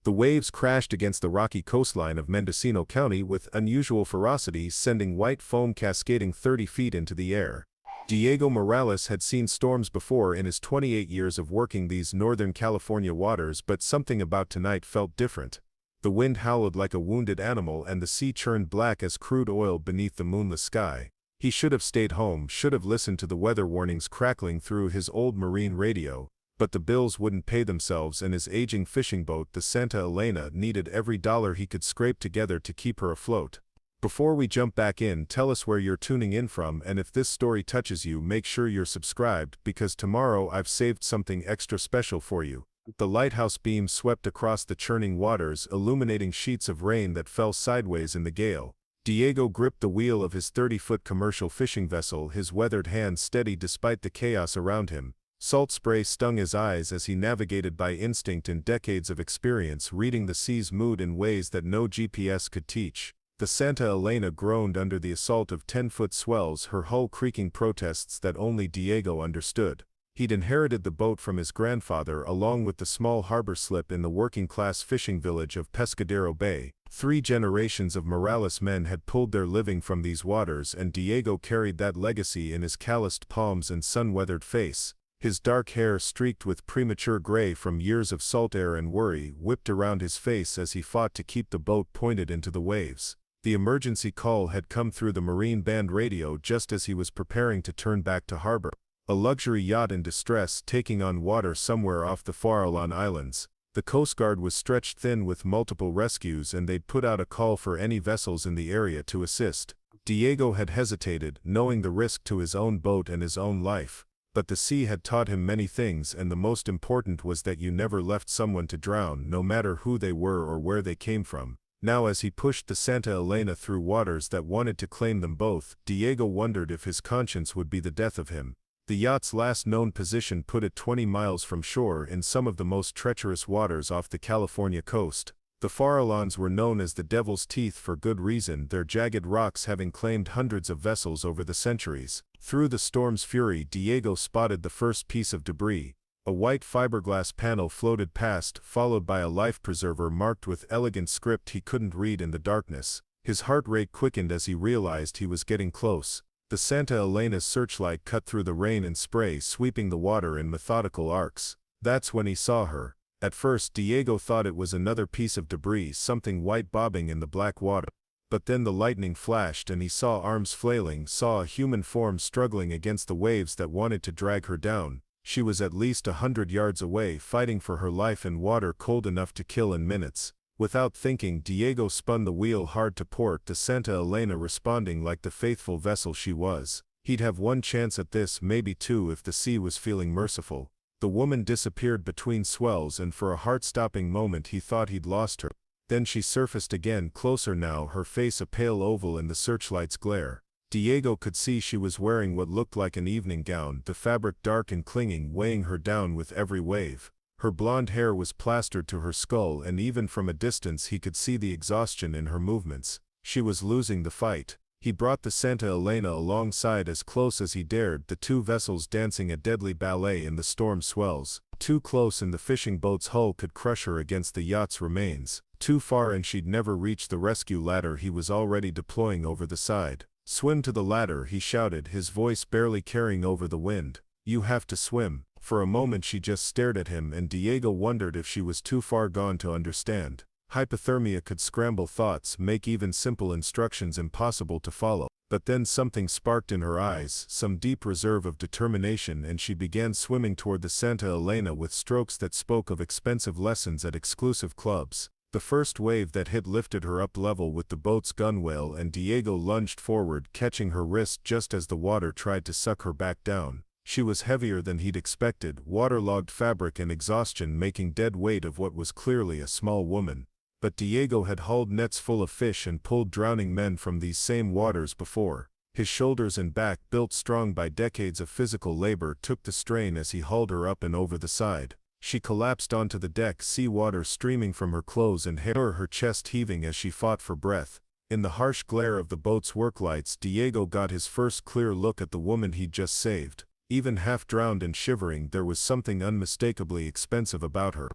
The waves crashed against the rocky coastline of Mendocino County with unusual ferocity, sending white foam cascading 30 feet into the air. Diego Morales had seen storms before in his 28 years of working these Northern California waters, but something about tonight felt different. The wind howled like a wounded animal and the sea churned black as crude oil beneath the moonless sky. He should have stayed home, should have listened to the weather warnings crackling through his old marine radio, but the bills wouldn't pay themselves and his aging fishing boat, the Santa Elena, needed every dollar he could scrape together to keep her afloat. Before we jump back in, tell us where you're tuning in from, and if this story touches you, make sure you're subscribed, because tomorrow I've saved something extra special for you. The lighthouse beam swept across the churning waters, illuminating sheets of rain that fell sideways in the gale. Diego gripped the wheel of his 30-foot commercial fishing vessel, his weathered hand steady despite the chaos around him. Salt spray stung his eyes as he navigated by instinct and decades of experience, reading the sea's mood in ways that no GPS could teach. The Santa Elena groaned under the assault of 10-foot swells, her hull creaking protests that only Diego understood. He'd inherited the boat from his grandfather along with the small harbor slip in the working-class fishing village of Pescadero Bay. 3 generations of Morales men had pulled their living from these waters, and Diego carried that legacy in his calloused palms and sun-weathered face. His dark hair, streaked with premature gray from years of salt air and worry, whipped around his face as he fought to keep the boat pointed into the waves. The emergency call had come through the Marine Band radio just as he was preparing to turn back to harbor. A luxury yacht in distress, taking on water somewhere off the Farallon Islands. The Coast Guard was stretched thin with multiple rescues, and they'd put out a call for any vessels in the area to assist. Diego had hesitated, knowing the risk to his own boat and his own life. But the sea had taught him many things, and the most important was that you never left someone to drown, no matter who they were or where they came from. Now, as he pushed the Santa Elena through waters that wanted to claim them both, Diego wondered if his conscience would be the death of him. The yacht's last known position put it 20 miles from shore in some of the most treacherous waters off the California coast. The Farallons were known as the Devil's Teeth for good reason, their jagged rocks having claimed hundreds of vessels over the centuries. Through the storm's fury, Diego spotted the first piece of debris. A white fiberglass panel floated past, followed by a life preserver marked with elegant script he couldn't read in the darkness. His heart rate quickened as he realized he was getting close. The Santa Elena's searchlight cut through the rain and spray, sweeping the water in methodical arcs. That's when he saw her. At first, Diego thought it was another piece of debris, something white bobbing in the black water. But then the lightning flashed and he saw arms flailing, saw a human form struggling against the waves that wanted to drag her down. She was at least 100 yards away, fighting for her life in water cold enough to kill in minutes. Without thinking, Diego spun the wheel hard to port, the Santa Elena responding like the faithful vessel she was. He'd have one chance at this, maybe two, if the sea was feeling merciful. The woman disappeared between swells, and for a heart-stopping moment he thought he'd lost her. Then she surfaced again, closer now, her face a pale oval in the searchlight's glare. Diego could see she was wearing what looked like an evening gown, the fabric dark and clinging, weighing her down with every wave. Her blonde hair was plastered to her skull, and even from a distance he could see the exhaustion in her movements. She was losing the fight. He brought the Santa Elena alongside as close as he dared, the 2 vessels dancing a deadly ballet in the storm swells. Too close and the fishing boat's hull could crush her against the yacht's remains. Too far and she'd never reach the rescue ladder he was already deploying over the side. "Swim to the ladder," he shouted, his voice barely carrying over the wind. "You have to swim." For a moment she just stared at him, and Diego wondered if she was too far gone to understand. Hypothermia could scramble thoughts, make even simple instructions impossible to follow. But then something sparked in her eyes, some deep reserve of determination, and she began swimming toward the Santa Elena with strokes that spoke of expensive lessons at exclusive clubs. The first wave that hit lifted her up level with the boat's gunwale, and Diego lunged forward, catching her wrist just as the water tried to suck her back down. She was heavier than he'd expected, waterlogged fabric and exhaustion making dead weight of what was clearly a small woman. But Diego had hauled nets full of fish and pulled drowning men from these same waters before. His shoulders and back, built strong by decades of physical labor, took the strain as he hauled her up and over the side. She collapsed onto the deck, seawater streaming from her clothes and hair, her chest heaving as she fought for breath. In the harsh glare of the boat's work lights, Diego got his first clear look at the woman he'd just saved. Even half drowned and shivering, there was something unmistakably expensive about her.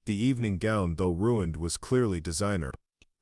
The evening gown, though ruined, was clearly designer.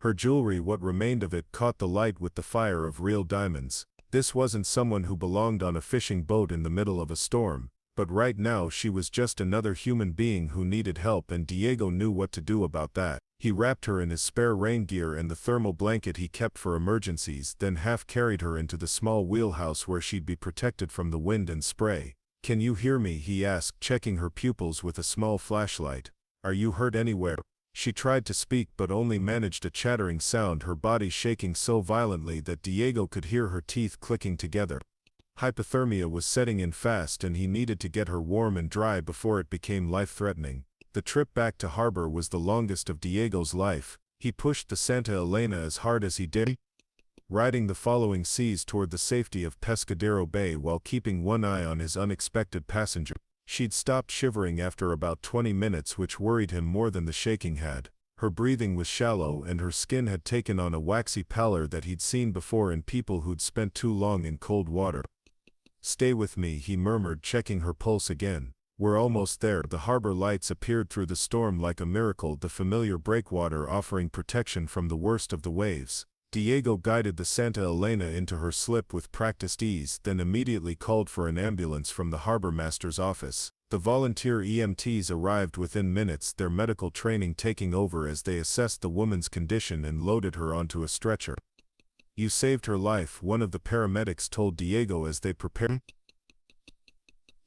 Her jewelry, what remained of it, caught the light with the fire of real diamonds. This wasn't someone who belonged on a fishing boat in the middle of a storm, but right now she was just another human being who needed help, and Diego knew what to do about that. He wrapped her in his spare rain gear and the thermal blanket he kept for emergencies, then half-carried her into the small wheelhouse where she'd be protected from the wind and spray. "Can you hear me?" he asked, checking her pupils with a small flashlight. "Are you hurt anywhere?" She tried to speak but only managed a chattering sound, her body shaking so violently that Diego could hear her teeth clicking together. Hypothermia was setting in fast and he needed to get her warm and dry before it became life-threatening. The trip back to harbor was the longest of Diego's life. He pushed the Santa Elena as hard as he did, riding the following seas toward the safety of Pescadero Bay while keeping one eye on his unexpected passenger. She'd stopped shivering after about 20 minutes, which worried him more than the shaking had. Her breathing was shallow and her skin had taken on a waxy pallor that he'd seen before in people who'd spent too long in cold water. "Stay with me," he murmured, checking her pulse again. "We're almost there." The harbor lights appeared through the storm like a miracle, the familiar breakwater offering protection from the worst of the waves. Diego guided the Santa Elena into her slip with practiced ease, then immediately called for an ambulance from the harbor master's office. The volunteer EMTs arrived within minutes, their medical training taking over as they assessed the woman's condition and loaded her onto a stretcher. "You saved her life," one of the paramedics told Diego as they prepared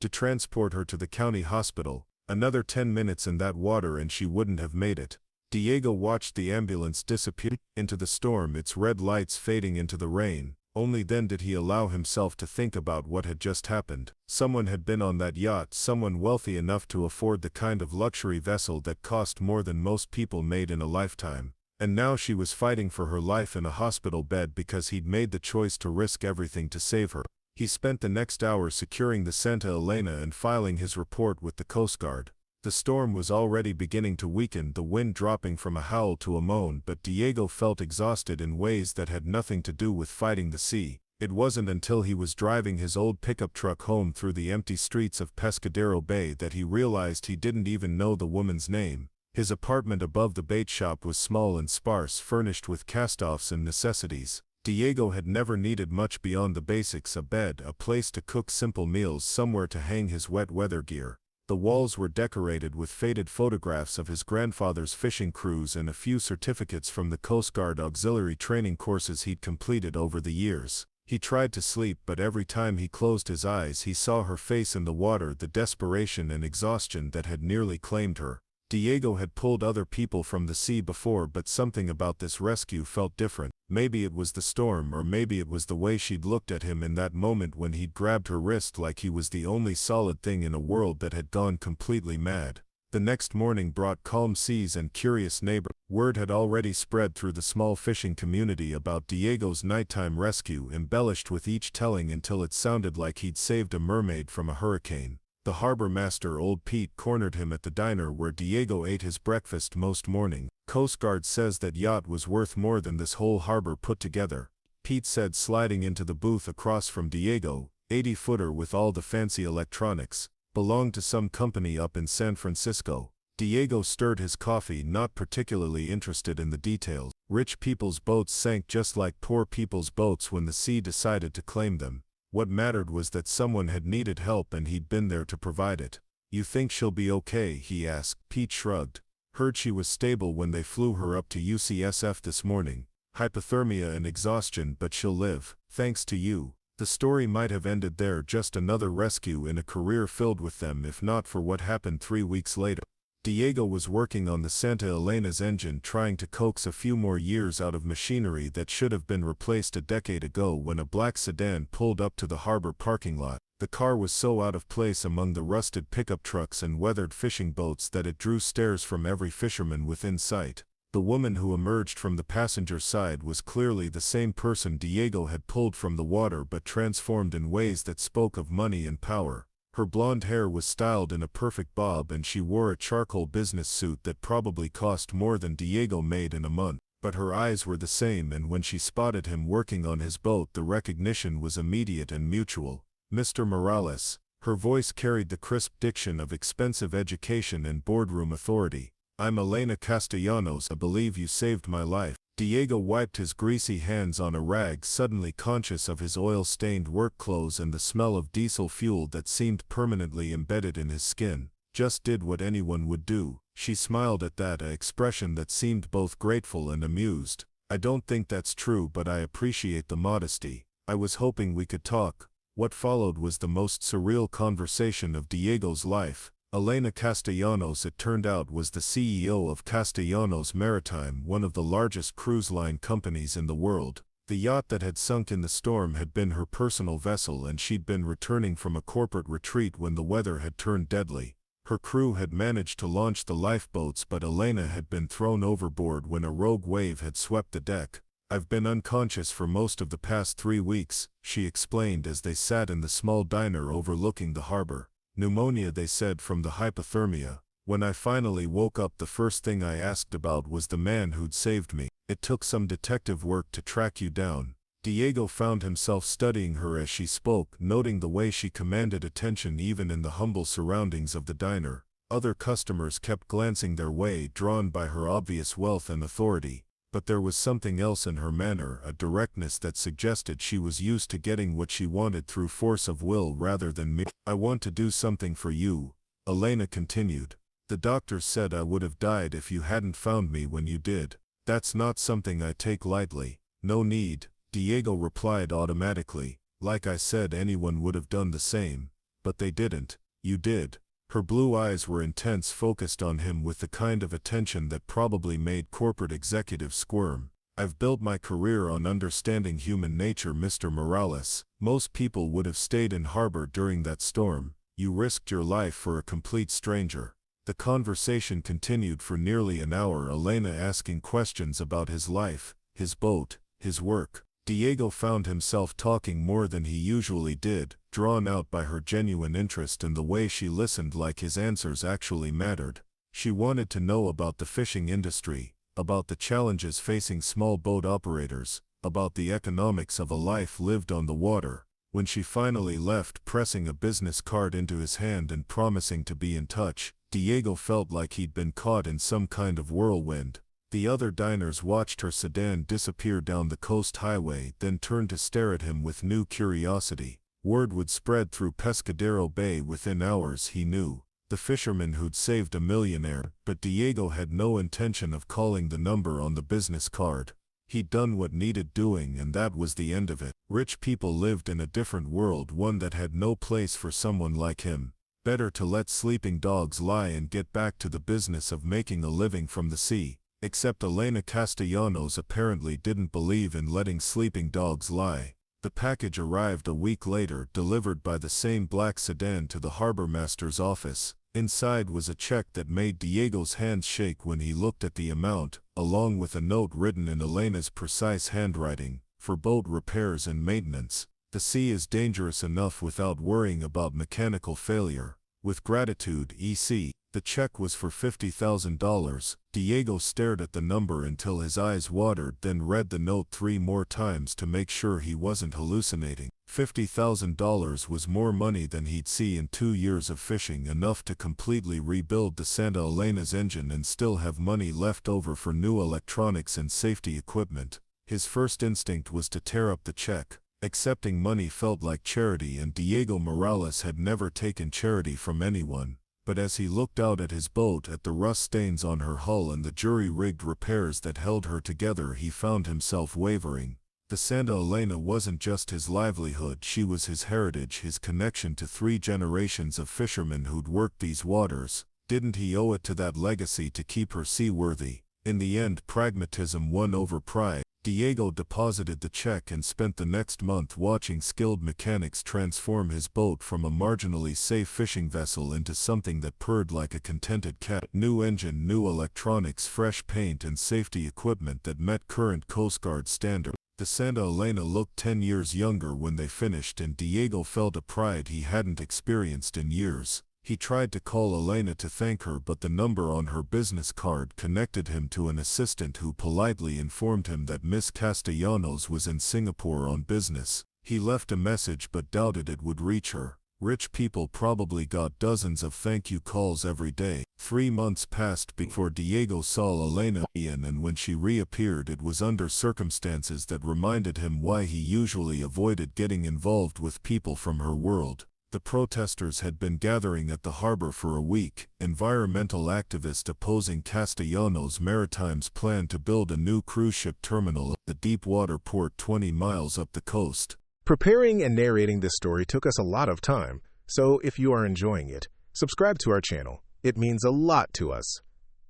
to transport her to the county hospital. "Another 10 minutes in that water and she wouldn't have made it." Diego watched the ambulance disappear into the storm, its red lights fading into the rain. Only then did he allow himself to think about what had just happened. Someone had been on that yacht, someone wealthy enough to afford the kind of luxury vessel that cost more than most people made in a lifetime. And now she was fighting for her life in a hospital bed because he'd made the choice to risk everything to save her. He spent the next hour securing the Santa Elena and filing his report with the Coast Guard. The storm was already beginning to weaken, the wind dropping from a howl to a moan, but Diego felt exhausted in ways that had nothing to do with fighting the sea. It wasn't until he was driving his old pickup truck home through the empty streets of Pescadero Bay that he realized he didn't even know the woman's name. His apartment above the bait shop was small and sparse, furnished with cast-offs and necessities. Diego had never needed much beyond the basics: a bed, a place to cook simple meals, somewhere to hang his wet weather gear. The walls were decorated with faded photographs of his grandfather's fishing cruise and a few certificates from the Coast Guard auxiliary training courses he'd completed over the years. He tried to sleep, but every time he closed his eyes he saw her face in the water, the desperation and exhaustion that had nearly claimed her. Diego had pulled other people from the sea before, but something about this rescue felt different. Maybe it was the storm, or maybe it was the way she'd looked at him in that moment when he'd grabbed her wrist like he was the only solid thing in a world that had gone completely mad. The next morning brought calm seas and curious neighbors. Word had already spread through the small fishing community about Diego's nighttime rescue, embellished with each telling until it sounded like he'd saved a mermaid from a hurricane. The harbor master, old Pete, cornered him at the diner where Diego ate his breakfast most morning. "Coast Guard says that yacht was worth more than this whole harbor put together," Pete said, sliding into the booth across from Diego. 80-footer with all the fancy electronics. Belonged to some company up in San Francisco. Diego stirred his coffee, not particularly interested in the details. Rich people's boats sank just like poor people's boats when the sea decided to claim them. What mattered was that someone had needed help and he'd been there to provide it. "You think she'll be okay?" he asked. Pete shrugged. "Heard she was stable when they flew her up to UCSF this morning. Hypothermia and exhaustion, but she'll live, thanks to you." The story might have ended there, just another rescue in a career filled with them, if not for what happened 3 weeks later. Diego was working on the Santa Elena's engine, trying to coax a few more years out of machinery that should have been replaced a decade ago, when a black sedan pulled up to the harbor parking lot. The car was so out of place among the rusted pickup trucks and weathered fishing boats that it drew stares from every fisherman within sight. The woman who emerged from the passenger side was clearly the same person Diego had pulled from the water, but transformed in ways that spoke of money and power. Her blonde hair was styled in a perfect bob and she wore a charcoal business suit that probably cost more than Diego made in a month. But her eyes were the same, and when she spotted him working on his boat, the recognition was immediate and mutual. "Mr. Morales." Her voice carried the crisp diction of expensive education and boardroom authority. I'm Elena Castellanos. I believe you saved my life. Diego wiped his greasy hands on a rag, suddenly conscious of his oil-stained work clothes and the smell of diesel fuel that seemed permanently embedded in his skin. Just did what anyone would do. She smiled at that, an expression that seemed both grateful and amused. I don't think that's true, but I appreciate the modesty. I was hoping we could talk. What followed was the most surreal conversation of Diego's life. Elena Castellanos, it turned out, was the CEO of Castellanos Maritime, one of the largest cruise line companies in the world. The yacht that had sunk in the storm had been her personal vessel, and she'd been returning from a corporate retreat when the weather had turned deadly. Her crew had managed to launch the lifeboats, but Elena had been thrown overboard when a rogue wave had swept the deck. I've been unconscious for most of the past 3 weeks, she explained as they sat in the small diner overlooking the harbor. Pneumonia, they said, from the hypothermia. When I finally woke up, the first thing I asked about was the man who'd saved me. It took some detective work to track you down. Diego found himself studying her as she spoke, noting the way she commanded attention even in the humble surroundings of the diner. Other customers kept glancing their way, drawn by her obvious wealth and authority. But there was something else in her manner, a directness that suggested she was used to getting what she wanted through force of will rather than me. I want to do something for you, Elena continued. The doctors said I would have died if you hadn't found me when you did. That's not something I take lightly. No need, Diego replied automatically. Like I said, anyone would have done the same. But they didn't. You did. Her blue eyes were intense, focused on him with the kind of attention that probably made corporate executives squirm. I've built my career on understanding human nature, Mr. Morales. Most people would have stayed in harbor during that storm. You risked your life for a complete stranger. The conversation continued for nearly an hour, Elena asking questions about his life, his boat, his work. Diego found himself talking more than he usually did, drawn out by her genuine interest and the way she listened, like his answers actually mattered. She wanted to know about the fishing industry, about the challenges facing small boat operators, about the economics of a life lived on the water. When she finally left, pressing a business card into his hand and promising to be in touch, Diego felt like he'd been caught in some kind of whirlwind. The other diners watched her sedan disappear down the coast highway, then turned to stare at him with new curiosity. Word would spread through Pescadero Bay within hours, he knew. The fisherman who'd saved a millionaire, but Diego had no intention of calling the number on the business card. He'd done what needed doing, and that was the end of it. Rich people lived in a different world, one that had no place for someone like him. Better to let sleeping dogs lie and get back to the business of making a living from the sea. Except Elena Castellanos apparently didn't believe in letting sleeping dogs lie. The package arrived a week later, delivered by the same black sedan to the harbor master's office. Inside was a check that made Diego's hands shake when he looked at the amount, along with a note written in Elena's precise handwriting, for boat repairs and maintenance. The sea is dangerous enough without worrying about mechanical failure. With gratitude, EC. The check was for $50,000. Diego stared at the number until his eyes watered, then read the note 3 more times to make sure he wasn't hallucinating. $50,000 was more money than he'd see in 2 years of fishing, enough to completely rebuild the Santa Elena's engine and still have money left over for new electronics and safety equipment. His first instinct was to tear up the check. Accepting money felt like charity, and Diego Morales had never taken charity from anyone. But as he looked out at his boat, at the rust stains on her hull and the jury-rigged repairs that held her together, he found himself wavering. The Santa Elena wasn't just his livelihood, she was his heritage, his connection to 3 generations of fishermen who'd worked these waters. Didn't he owe it to that legacy to keep her seaworthy? In the end, pragmatism won over pride. Diego deposited the check and spent the next month watching skilled mechanics transform his boat from a marginally safe fishing vessel into something that purred like a contented cat. New engine, new electronics, fresh paint, and safety equipment that met current Coast Guard standards. The Santa Elena looked 10 years younger when they finished, and Diego felt a pride he hadn't experienced in years. He tried to call Elena to thank her, but the number on her business card connected him to an assistant who politely informed him that Miss Castellanos was in Singapore on business. He left a message but doubted it would reach her. Rich people probably got dozens of thank you calls every day. 3 months passed before Diego saw Elena again, and when she reappeared it was under circumstances that reminded him why he usually avoided getting involved with people from her world. The protesters had been gathering at the harbor for a week, environmental activists opposing Castellanos Maritime's plan to build a new cruise ship terminal at the deep-water port 20 miles up the coast. Preparing and narrating this story took us a lot of time, so if you are enjoying it, subscribe to our channel. It means a lot to us.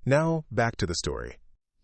Now, back to the story.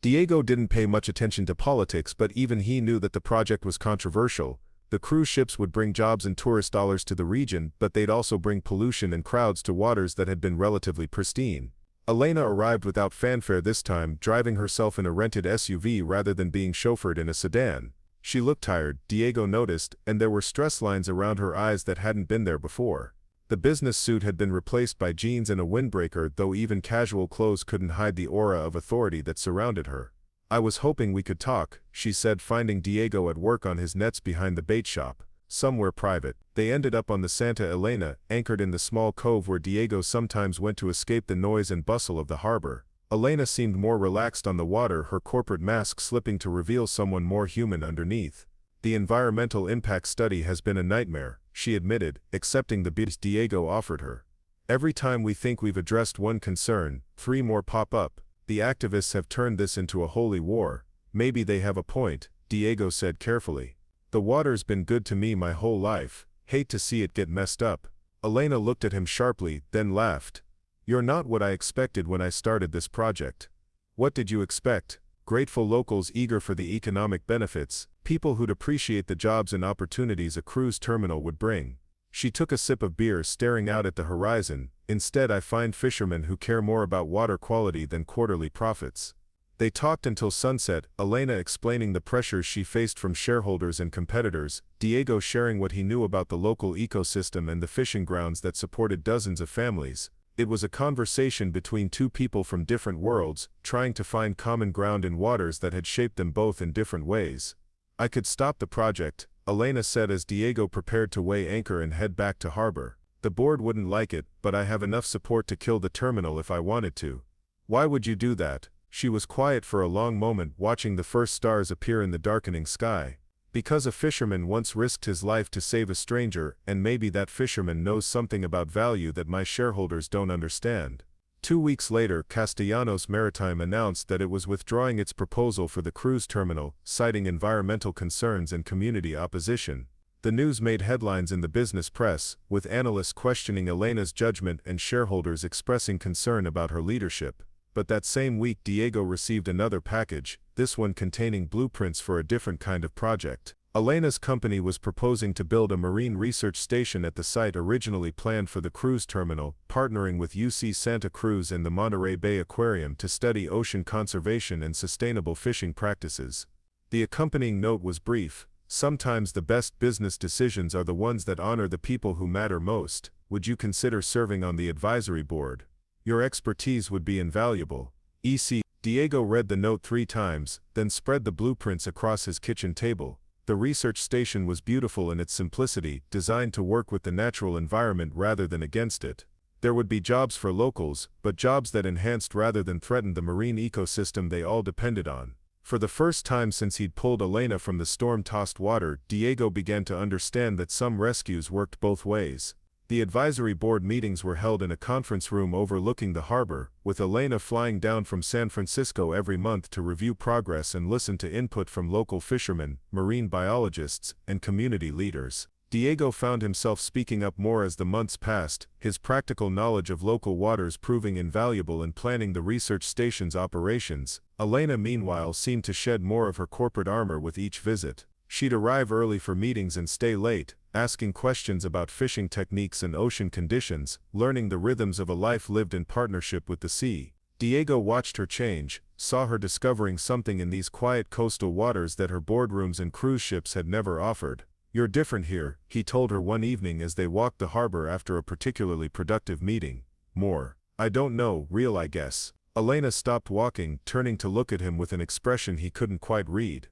Diego didn't pay much attention to politics, but even he knew that the project was controversial. The cruise ships would bring jobs and tourist dollars to the region, but they'd also bring pollution and crowds to waters that had been relatively pristine. Elena arrived without fanfare this time, driving herself in a rented SUV rather than being chauffeured in a sedan. She looked tired, Diego noticed, and there were stress lines around her eyes that hadn't been there before. The business suit had been replaced by jeans and a windbreaker, though even casual clothes couldn't hide the aura of authority that surrounded her. "I was hoping we could talk," she said, finding Diego at work on his nets behind the bait shop, somewhere private. They ended up on the Santa Elena, anchored in the small cove where Diego sometimes went to escape the noise and bustle of the harbor. Elena seemed more relaxed on the water, her corporate mask slipping to reveal someone more human underneath. "The environmental impact study has been a nightmare," she admitted, accepting the bits Diego offered her. "Every time we think we've addressed one concern, 3 more pop up. The activists have turned this into a holy war." "Maybe they have a point," Diego said carefully. "The water's been good to me my whole life. Hate to see it get messed up." Elena looked at him sharply, then laughed. "You're not what I expected when I started this project." "What did you expect?" "Grateful locals eager for the economic benefits, people who'd appreciate the jobs and opportunities a cruise terminal would bring." She took a sip of beer, staring out at the horizon. "Instead, I find fishermen who care more about water quality than quarterly profits." They talked until sunset, Elena explaining the pressures she faced from shareholders and competitors, Diego sharing what he knew about the local ecosystem and the fishing grounds that supported dozens of families. It was a conversation between two people from different worlds, trying to find common ground in waters that had shaped them both in different ways. "I could stop the project," Elena said as Diego prepared to weigh anchor and head back to harbor. "The board wouldn't like it, but I have enough support to kill the terminal if I wanted to." "Why would you do that?" She was quiet for a long moment, watching the first stars appear in the darkening sky. "Because a fisherman once risked his life to save a stranger, and maybe that fisherman knows something about value that my shareholders don't understand." 2 weeks later, Castellanos Maritime announced that it was withdrawing its proposal for the cruise terminal, citing environmental concerns and community opposition. The news made headlines in the business press, with analysts questioning Elena's judgment and shareholders expressing concern about her leadership. But that same week Diego received another package, this one containing blueprints for a different kind of project. Elena's company was proposing to build a marine research station at the site originally planned for the cruise terminal, partnering with UC Santa Cruz and the Monterey Bay Aquarium to study ocean conservation and sustainable fishing practices. The accompanying note was brief. "Sometimes the best business decisions are the ones that honor the people who matter most. Would you consider serving on the advisory board? Your expertise would be invaluable. E.C." Diego read the note 3 times, then spread the blueprints across his kitchen table. The research station was beautiful in its simplicity, designed to work with the natural environment rather than against it. There would be jobs for locals, but jobs that enhanced rather than threatened the marine ecosystem they all depended on. For the first time since he'd pulled Elena from the storm-tossed water, Diego began to understand that some rescues worked both ways. The advisory board meetings were held in a conference room overlooking the harbor, with Elena flying down from San Francisco every month to review progress and listen to input from local fishermen, marine biologists, and community leaders. Diego found himself speaking up more as the months passed, his practical knowledge of local waters proving invaluable in planning the research station's operations. Elena, meanwhile, seemed to shed more of her corporate armor with each visit. She'd arrive early for meetings and stay late, asking questions about fishing techniques and ocean conditions, learning the rhythms of a life lived in partnership with the sea. Diego watched her change, saw her discovering something in these quiet coastal waters that her boardrooms and cruise ships had never offered. "You're different here," he told her one evening as they walked the harbor after a particularly productive meeting. "More. I don't know, real I guess." Elena stopped walking, turning to look at him with an expression he couldn't quite read.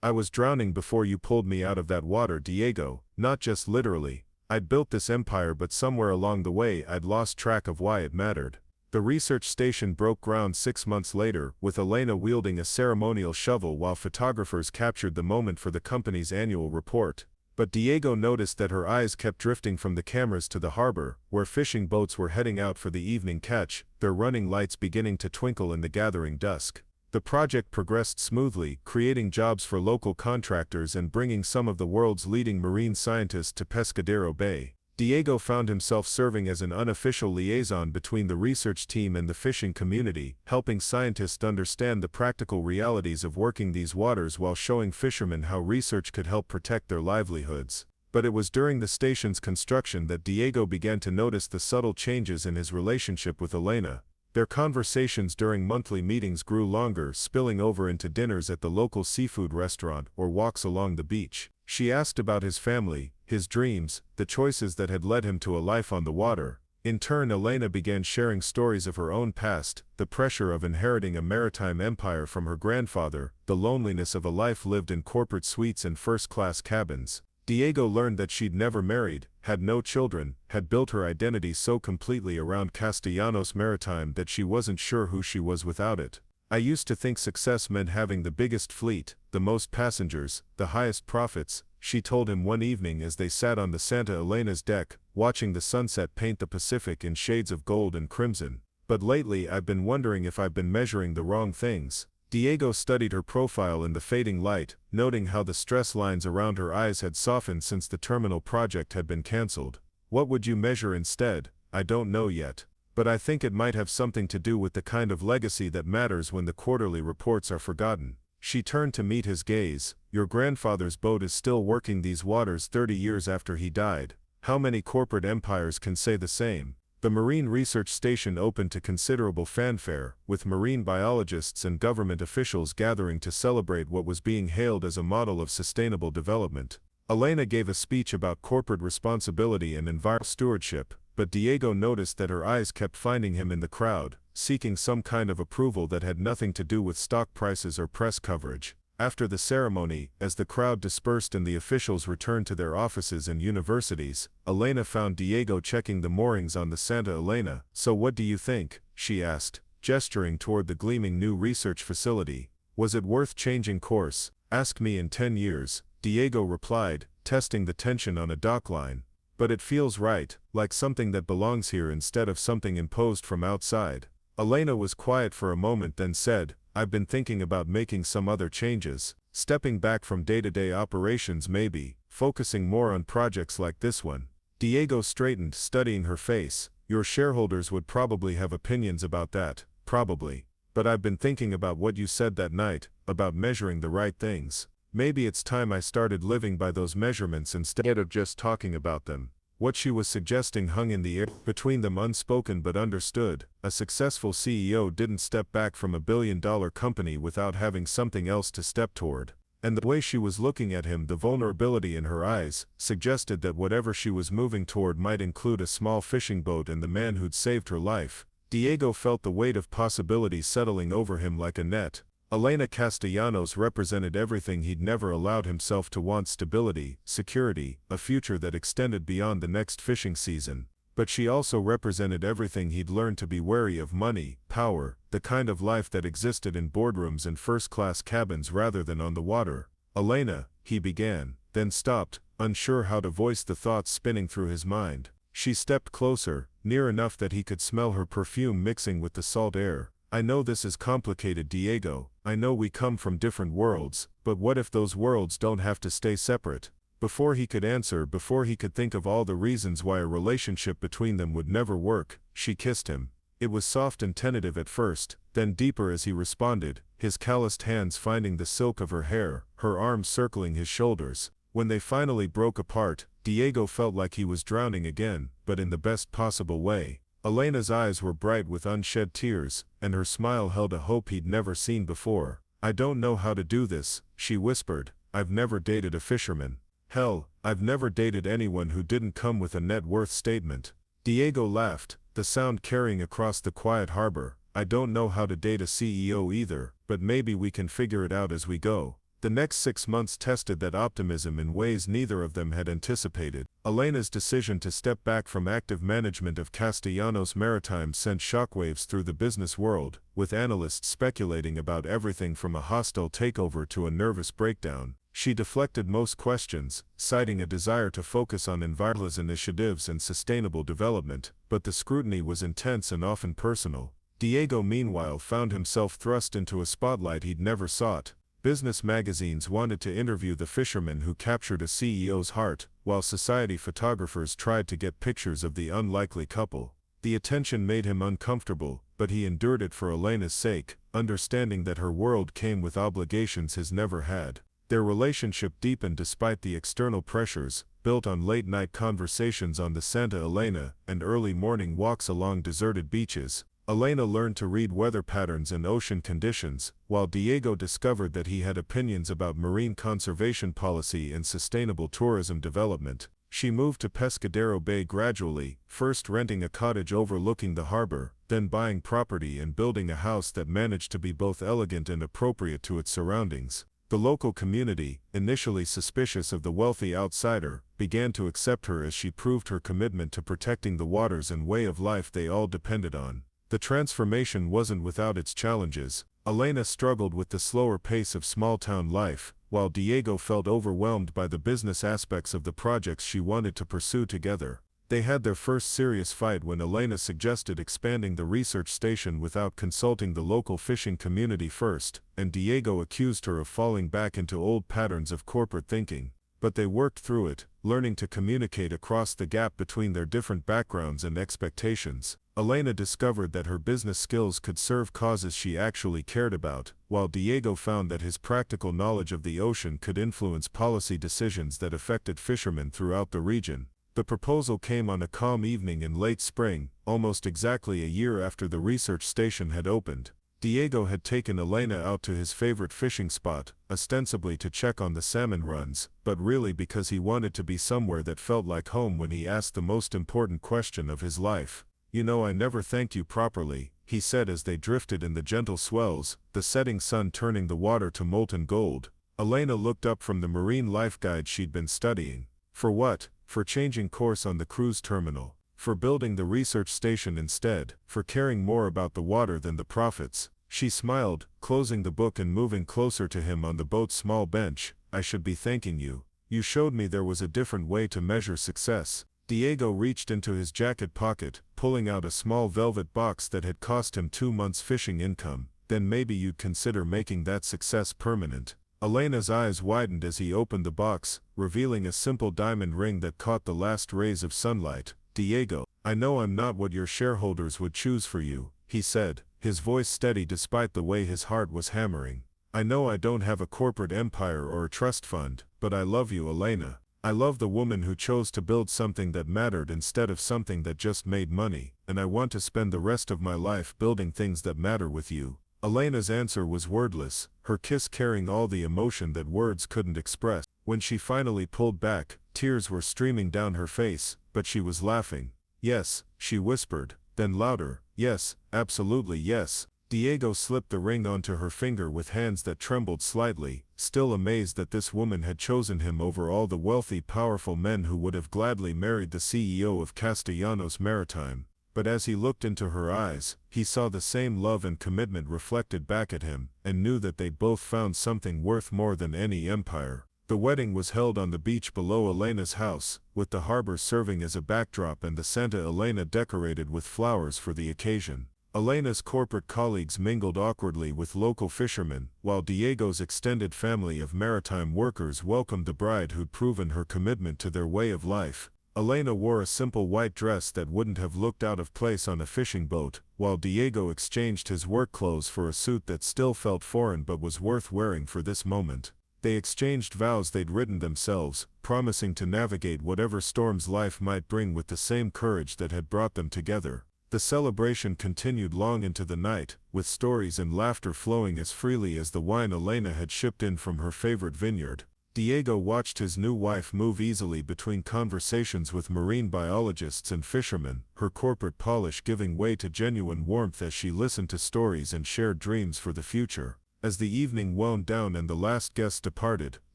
"I was drowning before you pulled me out of that water, Diego, not just literally. I'd built this empire, but somewhere along the way I'd lost track of why it mattered. The research station broke ground 6 months later, with Elena wielding a ceremonial shovel while photographers captured the moment for the company's annual report. But Diego noticed that her eyes kept drifting from the cameras to the harbor, where fishing boats were heading out for the evening catch, their running lights beginning to twinkle in the gathering dusk. The project progressed smoothly, creating jobs for local contractors and bringing some of the world's leading marine scientists to Pescadero Bay. Diego found himself serving as an unofficial liaison between the research team and the fishing community, helping scientists understand the practical realities of working these waters while showing fishermen how research could help protect their livelihoods. But it was during the station's construction that Diego began to notice the subtle changes in his relationship with Elena. Their conversations during monthly meetings grew longer, spilling over into dinners at the local seafood restaurant or walks along the beach. She asked about his family, his dreams, the choices that had led him to a life on the water. In turn, Elena began sharing stories of her own past, the pressure of inheriting a maritime empire from her grandfather, the loneliness of a life lived in corporate suites and first-class cabins. Diego learned that she'd never married, had no children, had built her identity so completely around Castellanos Maritime that she wasn't sure who she was without it. I used to think success meant having the biggest fleet, the most passengers, the highest profits, she told him one evening as they sat on the Santa Elena's deck, watching the sunset paint the Pacific in shades of gold and crimson. But lately I've been wondering if I've been measuring the wrong things. Diego studied her profile in the fading light, noting how the stress lines around her eyes had softened since the terminal project had been cancelled. What would you measure instead? I don't know yet. But I think it might have something to do with the kind of legacy that matters when the quarterly reports are forgotten. She turned to meet his gaze. Your grandfather's boat is still working these waters 30 years after he died. How many corporate empires can say the same? The Marine Research Station opened to considerable fanfare, with marine biologists and government officials gathering to celebrate what was being hailed as a model of sustainable development. Elena gave a speech about corporate responsibility and environmental stewardship, but Diego noticed that her eyes kept finding him in the crowd, seeking some kind of approval that had nothing to do with stock prices or press coverage. After the ceremony, as the crowd dispersed and the officials returned to their offices and universities, Elena found Diego checking the moorings on the Santa Elena. So what do you think? She asked, gesturing toward the gleaming new research facility. Was it worth changing course? Ask me in 10 years, Diego replied, testing the tension on a dock line. But it feels right, like something that belongs here instead of something imposed from outside. Elena was quiet for a moment, then said, I've been thinking about making some other changes, stepping back from day-to-day operations maybe, focusing more on projects like this one. Diego straightened, studying her face. Your shareholders would probably have opinions about that, probably. But I've been thinking about what you said that night, about measuring the right things. Maybe it's time I started living by those measurements instead of just talking about them. What she was suggesting hung in the air, between them unspoken but understood. A successful CEO didn't step back from a billion-dollar company without having something else to step toward. And the way she was looking at him, the vulnerability in her eyes, suggested that whatever she was moving toward might include a small fishing boat and the man who'd saved her life. Diego felt the weight of possibility settling over him like a net. Elena Castellanos represented everything he'd never allowed himself to want: stability, security, a future that extended beyond the next fishing season. But she also represented everything he'd learned to be wary of: money, power, the kind of life that existed in boardrooms and first-class cabins rather than on the water. Elena, he began, then stopped, unsure how to voice the thoughts spinning through his mind. She stepped closer, near enough that he could smell her perfume mixing with the salt air. I know this is complicated, Diego. I know we come from different worlds, but what if those worlds don't have to stay separate? Before he could answer, before he could think of all the reasons why a relationship between them would never work, she kissed him. It was soft and tentative at first, then deeper as he responded, his calloused hands finding the silk of her hair, her arms circling his shoulders. When they finally broke apart, Diego felt like he was drowning again, but in the best possible way. Elena's eyes were bright with unshed tears, and her smile held a hope he'd never seen before. I don't know how to do this, she whispered. I've never dated a fisherman. Hell, I've never dated anyone who didn't come with a net worth statement. Diego laughed, the sound carrying across the quiet harbor. I don't know how to date a CEO either, but maybe we can figure it out as we go. The next 6 months tested that optimism in ways neither of them had anticipated. Elena's decision to step back from active management of Castellanos Maritime sent shockwaves through the business world, with analysts speculating about everything from a hostile takeover to a nervous breakdown. She deflected most questions, citing a desire to focus on environmental initiatives and sustainable development, but the scrutiny was intense and often personal. Diego, meanwhile, found himself thrust into a spotlight he'd never sought. Business magazines wanted to interview the fisherman who captured a CEO's heart, while society photographers tried to get pictures of the unlikely couple. The attention made him uncomfortable, but he endured it for Elena's sake, understanding that her world came with obligations his never had. Their relationship deepened despite the external pressures, built on late-night conversations on the Santa Elena and early morning walks along deserted beaches. Elena learned to read weather patterns and ocean conditions, while Diego discovered that he had opinions about marine conservation policy and sustainable tourism development. She moved to Pescadero Bay gradually, first renting a cottage overlooking the harbor, then buying property and building a house that managed to be both elegant and appropriate to its surroundings. The local community, initially suspicious of the wealthy outsider, began to accept her as she proved her commitment to protecting the waters and way of life they all depended on. The transformation wasn't without its challenges. Elena struggled with the slower pace of small-town life, while Diego felt overwhelmed by the business aspects of the projects she wanted to pursue together. They had their first serious fight when Elena suggested expanding the research station without consulting the local fishing community first, and Diego accused her of falling back into old patterns of corporate thinking. But they worked through it, learning to communicate across the gap between their different backgrounds and expectations. Elena discovered that her business skills could serve causes she actually cared about, while Diego found that his practical knowledge of the ocean could influence policy decisions that affected fishermen throughout the region. The proposal came on a calm evening in late spring, almost exactly a year after the research station had opened. Diego had taken Elena out to his favorite fishing spot, ostensibly to check on the salmon runs, but really because he wanted to be somewhere that felt like home when he asked the most important question of his life. "You know, I never thanked you properly," he said as they drifted in the gentle swells, the setting sun turning the water to molten gold. Elena looked up from the marine life guide she'd been studying. For what? For changing course on the cruise terminal. For building the research station instead. For caring more about the water than the profits. She smiled, closing the book and moving closer to him on the boat's small bench. "I should be thanking you. You showed me there was a different way to measure success." Diego reached into his jacket pocket, pulling out a small velvet box that had cost him 2 months' fishing income. "Then maybe you'd consider making that success permanent." Elena's eyes widened as he opened the box, revealing a simple diamond ring that caught the last rays of sunlight. "Diego, I know I'm not what your shareholders would choose for you," he said, his voice steady despite the way his heart was hammering. "I know I don't have a corporate empire or a trust fund, but I love you, Elena. I love the woman who chose to build something that mattered instead of something that just made money, and I want to spend the rest of my life building things that matter with you." Elena's answer was wordless, her kiss carrying all the emotion that words couldn't express. When she finally pulled back, tears were streaming down her face, but she was laughing. "Yes," she whispered, then louder, "Yes, absolutely yes." Diego slipped the ring onto her finger with hands that trembled slightly, still amazed that this woman had chosen him over all the wealthy, powerful men who would have gladly married the CEO of Castellanos Maritime. But as he looked into her eyes, he saw the same love and commitment reflected back at him, and knew that they'd both found something worth more than any empire. The wedding was held on the beach below Elena's house, with the harbor serving as a backdrop and the Santa Elena decorated with flowers for the occasion. Elena's corporate colleagues mingled awkwardly with local fishermen, while Diego's extended family of maritime workers welcomed the bride who'd proven her commitment to their way of life. Elena wore a simple white dress that wouldn't have looked out of place on a fishing boat, while Diego exchanged his work clothes for a suit that still felt foreign but was worth wearing for this moment. They exchanged vows they'd written themselves, promising to navigate whatever storms life might bring with the same courage that had brought them together. The celebration continued long into the night, with stories and laughter flowing as freely as the wine Elena had shipped in from her favorite vineyard. Diego watched his new wife move easily between conversations with marine biologists and fishermen, her corporate polish giving way to genuine warmth as she listened to stories and shared dreams for the future. As the evening wound down and the last guest departed,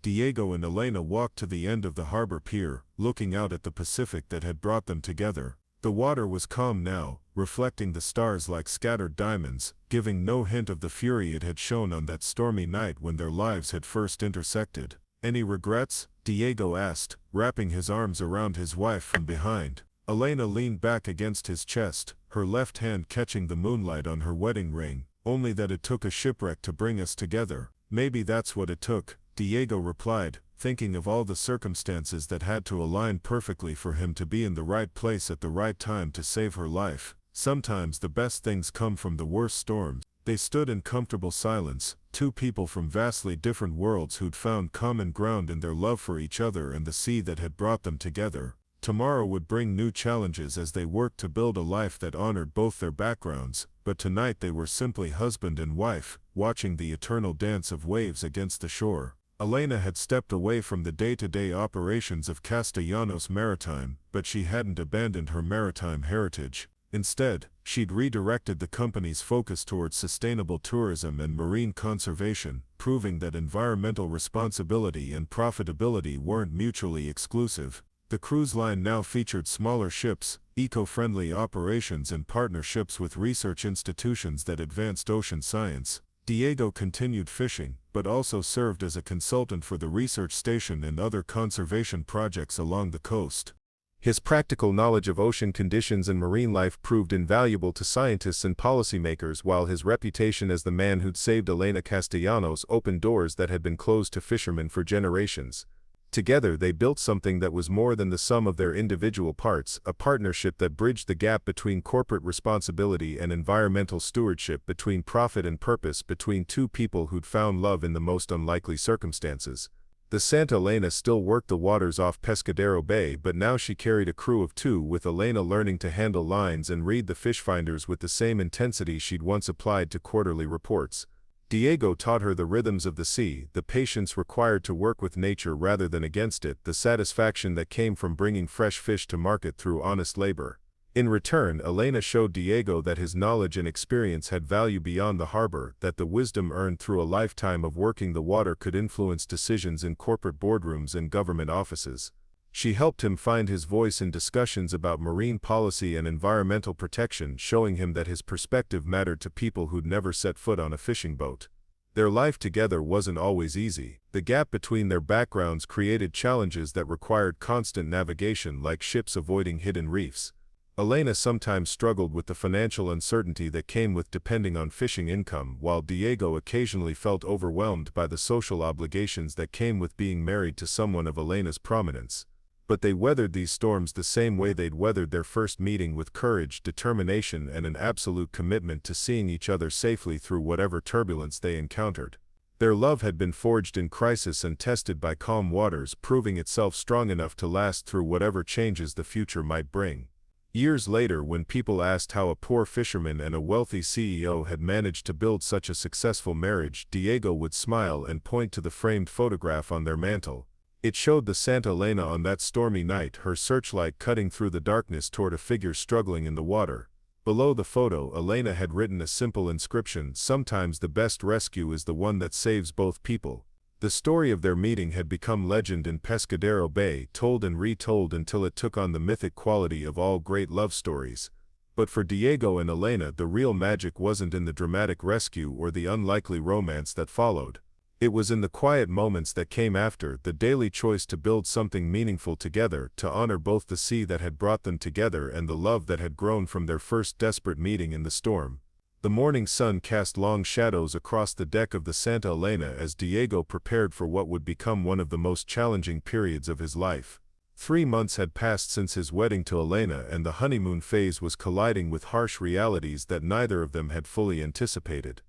Diego and Elena walked to the end of the harbor pier, looking out at the Pacific that had brought them together. The water was calm now, reflecting the stars like scattered diamonds, giving no hint of the fury it had shown on that stormy night when their lives had first intersected. "Any regrets?" Diego asked, wrapping his arms around his wife from behind. Elena leaned back against his chest, her left hand catching the moonlight on her wedding ring. "Only that it took a shipwreck to bring us together." "Maybe that's what it took," Diego replied, thinking of all the circumstances that had to align perfectly for him to be in the right place at the right time to save her life. "Sometimes the best things come from the worst storms." They stood in comfortable silence, two people from vastly different worlds who'd found common ground in their love for each other and the sea that had brought them together. Tomorrow would bring new challenges as they worked to build a life that honored both their backgrounds, but tonight they were simply husband and wife, watching the eternal dance of waves against the shore. Elena had stepped away from the day-to-day operations of Castellanos Maritime, but she hadn't abandoned her maritime heritage. Instead, she'd redirected the company's focus towards sustainable tourism and marine conservation, proving that environmental responsibility and profitability weren't mutually exclusive. The cruise line now featured smaller ships, eco-friendly operations and partnerships with research institutions that advanced ocean science. Diego continued fishing, but also served as a consultant for the research station and other conservation projects along the coast. His practical knowledge of ocean conditions and marine life proved invaluable to scientists and policymakers, while his reputation as the man who'd saved Elena Castellanos opened doors that had been closed to fishermen for generations. Together they built something that was more than the sum of their individual parts, a partnership that bridged the gap between corporate responsibility and environmental stewardship, between profit and purpose, between two people who'd found love in the most unlikely circumstances. The Santa Elena still worked the waters off Pescadero Bay, but now she carried a crew of two, with Elena learning to handle lines and read the fish finders with the same intensity she'd once applied to quarterly reports. Diego taught her the rhythms of the sea, the patience required to work with nature rather than against it, the satisfaction that came from bringing fresh fish to market through honest labor. In return, Elena showed Diego that his knowledge and experience had value beyond the harbor, that the wisdom earned through a lifetime of working the water could influence decisions in corporate boardrooms and government offices. She helped him find his voice in discussions about marine policy and environmental protection, showing him that his perspective mattered to people who'd never set foot on a fishing boat. Their life together wasn't always easy. The gap between their backgrounds created challenges that required constant navigation, like ships avoiding hidden reefs. Elena sometimes struggled with the financial uncertainty that came with depending on fishing income, while Diego occasionally felt overwhelmed by the social obligations that came with being married to someone of Elena's prominence. But they weathered these storms the same way they'd weathered their first meeting, with courage, determination, and an absolute commitment to seeing each other safely through whatever turbulence they encountered. Their love had been forged in crisis and tested by calm waters, proving itself strong enough to last through whatever changes the future might bring. Years later, when people asked how a poor fisherman and a wealthy CEO had managed to build such a successful marriage, Diego would smile and point to the framed photograph on their mantel. It showed the Santa Elena on that stormy night, her searchlight cutting through the darkness toward a figure struggling in the water. Below the photo, Elena had written a simple inscription: "Sometimes the best rescue is the one that saves both people." The story of their meeting had become legend in Pescadero Bay, told and retold until it took on the mythic quality of all great love stories. But for Diego and Elena, the real magic wasn't in the dramatic rescue or the unlikely romance that followed. It was in the quiet moments that came after, the daily choice to build something meaningful together, to honor both the sea that had brought them together and the love that had grown from their first desperate meeting in the storm. The morning sun cast long shadows across the deck of the Santa Elena as Diego prepared for what would become one of the most challenging periods of his life. 3 months had passed since his wedding to Elena, and the honeymoon phase was colliding with harsh realities that neither of them had fully anticipated.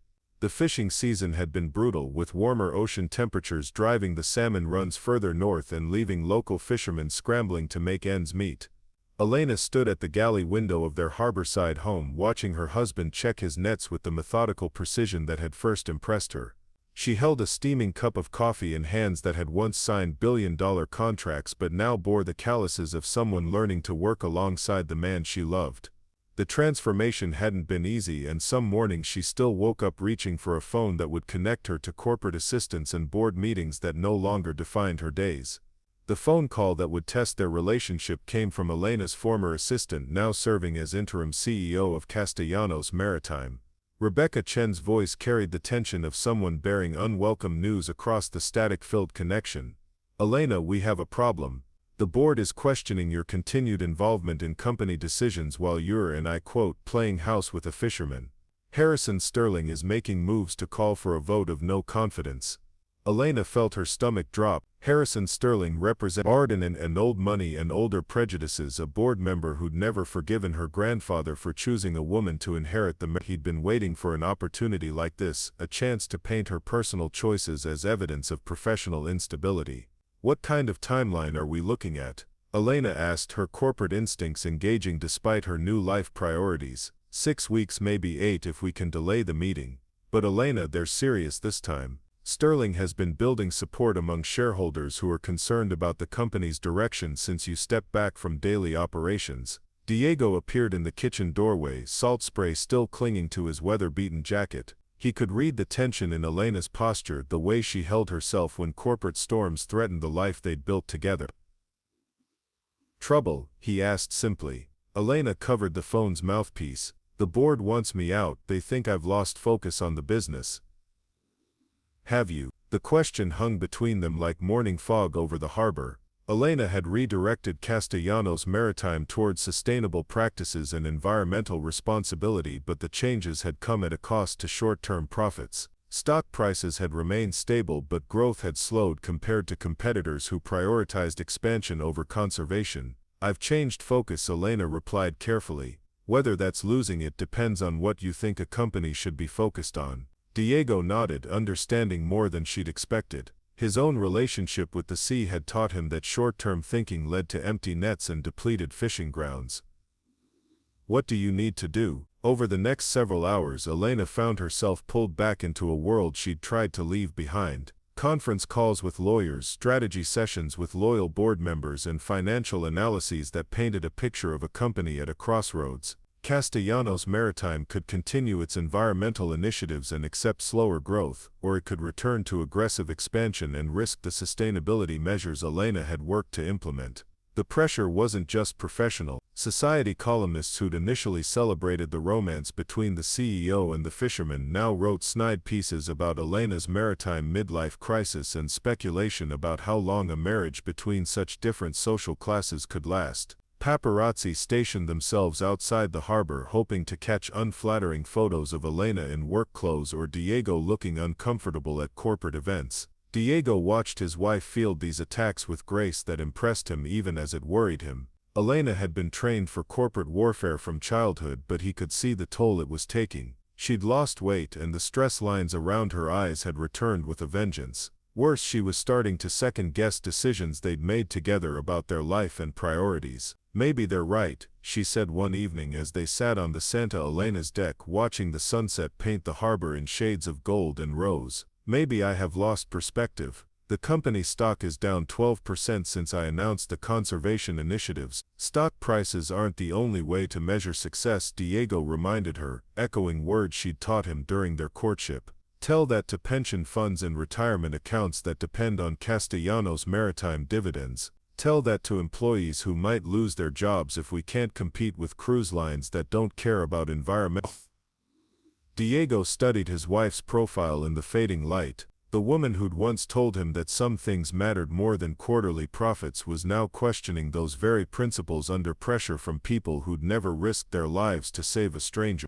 The fishing season had been brutal, with warmer ocean temperatures driving the salmon runs further north and leaving local fishermen scrambling to make ends meet. Elena stood at the galley window of their harborside home, watching her husband check his nets with the methodical precision that had first impressed her. She held a steaming cup of coffee in hands that had once signed billion-dollar contracts but now bore the calluses of someone learning to work alongside the man she loved. The transformation hadn't been easy, and some mornings she still woke up reaching for a phone that would connect her to corporate assistants and board meetings that no longer defined her days. The phone call that would test their relationship came from Elena's former assistant, now serving as interim CEO of Castellanos Maritime. Rebecca Chen's voice carried the tension of someone bearing unwelcome news across the static-filled connection. "Elena, we have a problem. The board is questioning your continued involvement in company decisions while you're, and I quote, playing house with a fisherman. Harrison Sterling is making moves to call for a vote of no confidence." Elena felt her stomach drop. Harrison Sterling represented Arden and old money and older prejudices, a board member who'd never forgiven her grandfather for choosing a woman to inherit the he'd been waiting for an opportunity like this, a chance to paint her personal choices as evidence of professional instability. "What kind of timeline are we looking at?" Elena asked, her corporate instincts engaging despite her new life priorities. 6 weeks, maybe 8 if we can delay the meeting. But Elena, they're serious this time. Sterling has been building support among shareholders who are concerned about the company's direction since you stepped back from daily operations. Diego appeared in the kitchen doorway, salt spray still clinging to his weather-beaten jacket. He could read the tension in Elena's posture, the way she held herself when corporate storms threatened the life they'd built together. "Trouble?" he asked simply. Elena covered the phone's mouthpiece. "The board wants me out. They think I've lost focus on the business." "Have you?" The question hung between them like morning fog over the harbor. Elena had redirected Castellanos Maritime towards sustainable practices and environmental responsibility, but the changes had come at a cost to short-term profits. Stock prices had remained stable, but growth had slowed compared to competitors who prioritized expansion over conservation. "I've changed focus," Elena replied carefully. "Whether that's losing it depends on what you think a company should be focused on." Diego nodded, understanding more than she'd expected. His own relationship with the sea had taught him that short-term thinking led to empty nets and depleted fishing grounds. "What do you need to do?" Over the next several hours, Elena found herself pulled back into a world she'd tried to leave behind. Conference calls with lawyers, strategy sessions with loyal board members, and financial analyses that painted a picture of a company at a crossroads. Castellanos Maritime could continue its environmental initiatives and accept slower growth, or it could return to aggressive expansion and risk the sustainability measures Elena had worked to implement. The pressure wasn't just professional. Society columnists who'd initially celebrated the romance between the CEO and the fisherman now wrote snide pieces about Elena's maritime midlife crisis and speculation about how long a marriage between such different social classes could last. Paparazzi stationed themselves outside the harbor, hoping to catch unflattering photos of Elena in work clothes or Diego looking uncomfortable at corporate events. Diego watched his wife field these attacks with grace that impressed him even as it worried him. Elena had been trained for corporate warfare from childhood, but he could see the toll it was taking. She'd lost weight, and the stress lines around her eyes had returned with a vengeance. Worse, she was starting to second-guess decisions they'd made together about their life and priorities. "Maybe they're right," she said one evening as they sat on the Santa Elena's deck watching the sunset paint the harbor in shades of gold and rose. "Maybe I have lost perspective. The company stock is down 12% since I announced the conservation initiatives." "Stock prices aren't the only way to measure success," Diego reminded her, echoing words she'd taught him during their courtship. "Tell that to pension funds and retirement accounts that depend on Castellanos Maritime dividends. Tell that to employees who might lose their jobs if we can't compete with cruise lines that don't care about environment." Diego studied his wife's profile in the fading light. The woman who'd once told him that some things mattered more than quarterly profits was now questioning those very principles under pressure from people who'd never risked their lives to save a stranger.